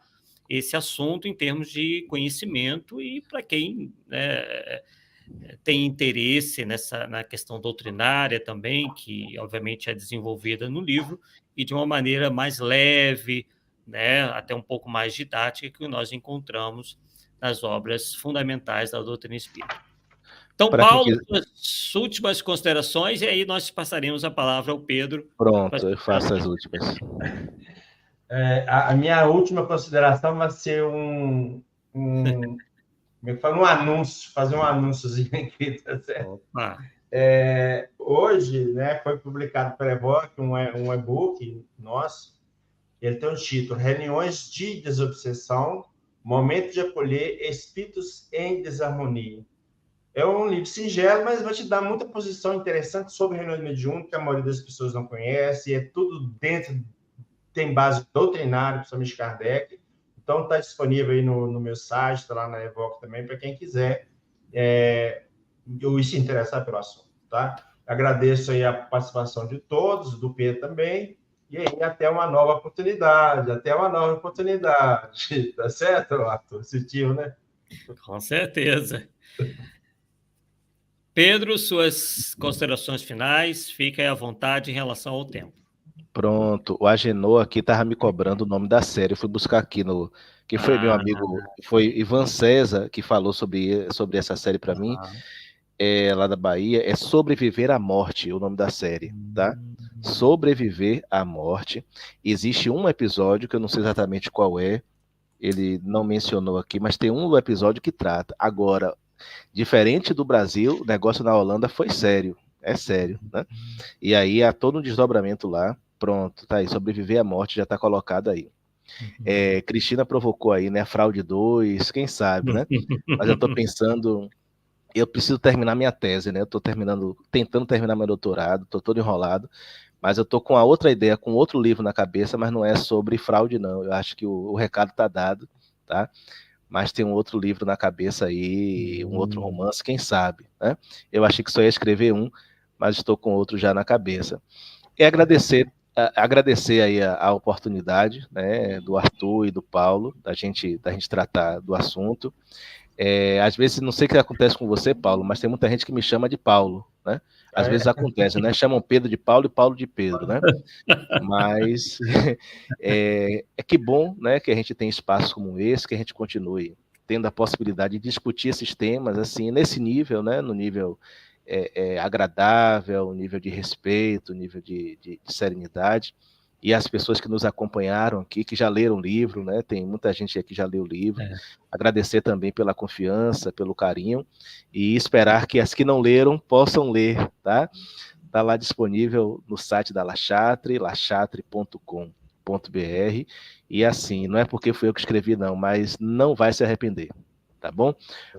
esse assunto em termos de conhecimento e para quem, né, tem interesse na questão doutrinária também, que obviamente é desenvolvida no livro, e de uma maneira mais leve, né, até um pouco mais didática, que nós encontramos nas obras fundamentais da doutrina espírita. Então, Paulo, suas últimas considerações, e aí nós passaremos a palavra ao Pedro. Pronto, eu faço as últimas. A minha última consideração vai ser um anúncio, fazer um anúnciozinho aqui, tá certo? Hoje, né, foi publicado pela Evoque um e-book nosso. Ele tem um título: Reuniões de Desobsessão, Momento de Acolher Espíritos em Desarmonia. É um livro singelo, mas vai te dar muita posição interessante sobre reuniões mediúnicas, que a maioria das pessoas não conhece, é tudo dentro, tem base doutrinária, principalmente Kardec. Então, está disponível aí no meu site, está lá na Evoque também, para quem quiser se interessar pelo assunto, tá? Agradeço aí a participação de todos, do Pedro também, e aí até uma nova oportunidade, tá certo, Arthur? Sentiu, né? Com certeza. Pedro, suas considerações finais, fique à vontade em relação ao tempo. Pronto, o Agenor aqui estava me cobrando o nome da série, eu fui buscar aqui que foi meu amigo, foi Ivan César que falou sobre essa série para mim, lá da Bahia, é Sobreviver à Morte, o nome da série, tá? Sobreviver à Morte. Existe um episódio, que eu não sei exatamente qual é, ele não mencionou aqui, mas tem um episódio que trata. Agora, diferente do Brasil, o negócio na Holanda foi sério, é sério, né? E aí há todo um desdobramento lá, pronto, tá aí, Sobreviver à Morte já tá colocado aí. Cristina provocou aí, né, Fraude 2, quem sabe, né? Mas eu tô pensando, eu preciso terminar minha tese, né? Eu tô tentando terminar meu doutorado, tô todo enrolado, mas eu tô com a outra ideia, com outro livro na cabeça, mas não é sobre fraude, não. Eu acho que o recado tá dado, tá? Mas tem um outro livro na cabeça aí, um outro romance, quem sabe, né? Eu achei que só ia escrever um, mas estou com outro já na cabeça. E agradecer agradecer aí a oportunidade, né, do Arthur e do Paulo, da gente tratar do assunto. Às vezes, não sei o que acontece com você, Paulo, mas tem muita gente que me chama de Paulo, né? Às vezes acontece, né? Chamam Pedro de Paulo e Paulo de Pedro, né? Mas que bom, né, que a gente tem espaço como esse, que a gente continue tendo a possibilidade de discutir esses temas, assim, nesse nível, né? No nível agradável, nível de respeito, nível de serenidade. E as pessoas que nos acompanharam aqui, que já leram o livro, né? Tem muita gente aqui que já leu o livro. Agradecer também pela confiança, pelo carinho, e esperar que as que não leram possam ler, tá? Está lá disponível no site da La Chatre, lachatre.com.br, e assim, não é porque fui eu que escrevi não, mas não vai se arrepender, tá bom?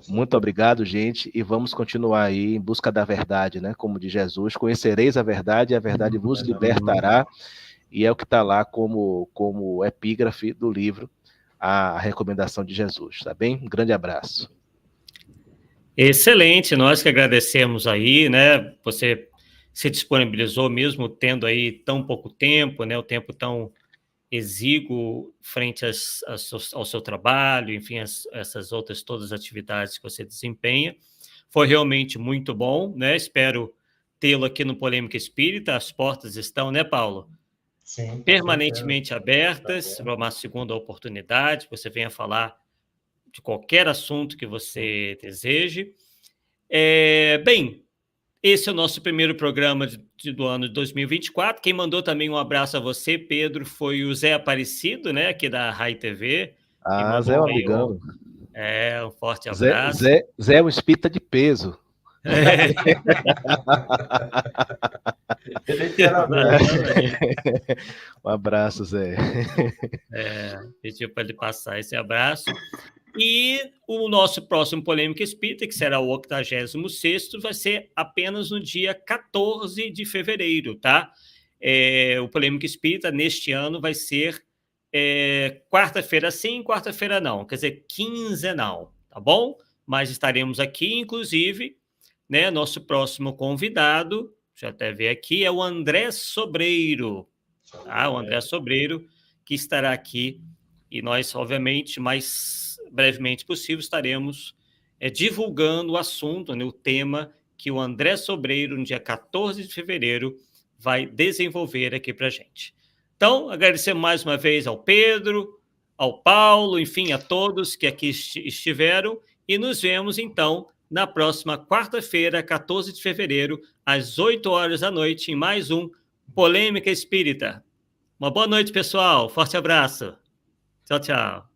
Muito obrigado, gente, e vamos continuar aí em busca da verdade, né? Como diz Jesus, conhecereis a verdade e a verdade vos libertará. E é o que está lá como epígrafe do livro, a recomendação de Jesus, tá bem? Um grande abraço. Excelente, nós que agradecemos aí, né? Você se disponibilizou mesmo tendo aí tão pouco tempo, né? O tempo tão exíguo frente ao seu trabalho, enfim, essas outras todas as atividades que você desempenha. Foi realmente muito bom, né? Espero tê-lo aqui no Polêmica Espírita. As portas estão, né, Paulo? Sim, Permanentemente abertas para uma segunda oportunidade, você venha falar de qualquer assunto que você deseje. Bem, esse é o nosso primeiro programa do ano de 2024. Quem mandou também um abraço a você, Pedro, foi o Zé Aparecido, né, aqui da Rai TV. Zé é um amigão. Um forte abraço. Zé é um espírita de peso. Um abraço, Zé. Pediu para ele passar esse abraço. E o nosso próximo Polêmica Espírita, que será o 86º, vai ser apenas no dia 14 de fevereiro, tá? O Polêmica Espírita, neste ano, vai ser quarta-feira sim, quarta-feira não, quer dizer, quinzenal, tá bom? Mas estaremos aqui, inclusive, né, nosso próximo convidado, deixa eu até ver aqui, é o André Sobreiro, tá? O André Sobreiro, que estará aqui, e nós, obviamente, mais brevemente possível, estaremos divulgando o assunto, né, o tema que o André Sobreiro, no dia 14 de fevereiro, vai desenvolver aqui para a gente. Então, agradecer mais uma vez ao Pedro, ao Paulo, enfim, a todos que aqui estiveram, e nos vemos, então, na próxima quarta-feira, 14 de fevereiro, às 8 horas da noite, em mais um Polêmica Espírita. Uma boa noite, pessoal. Forte abraço. Tchau, tchau.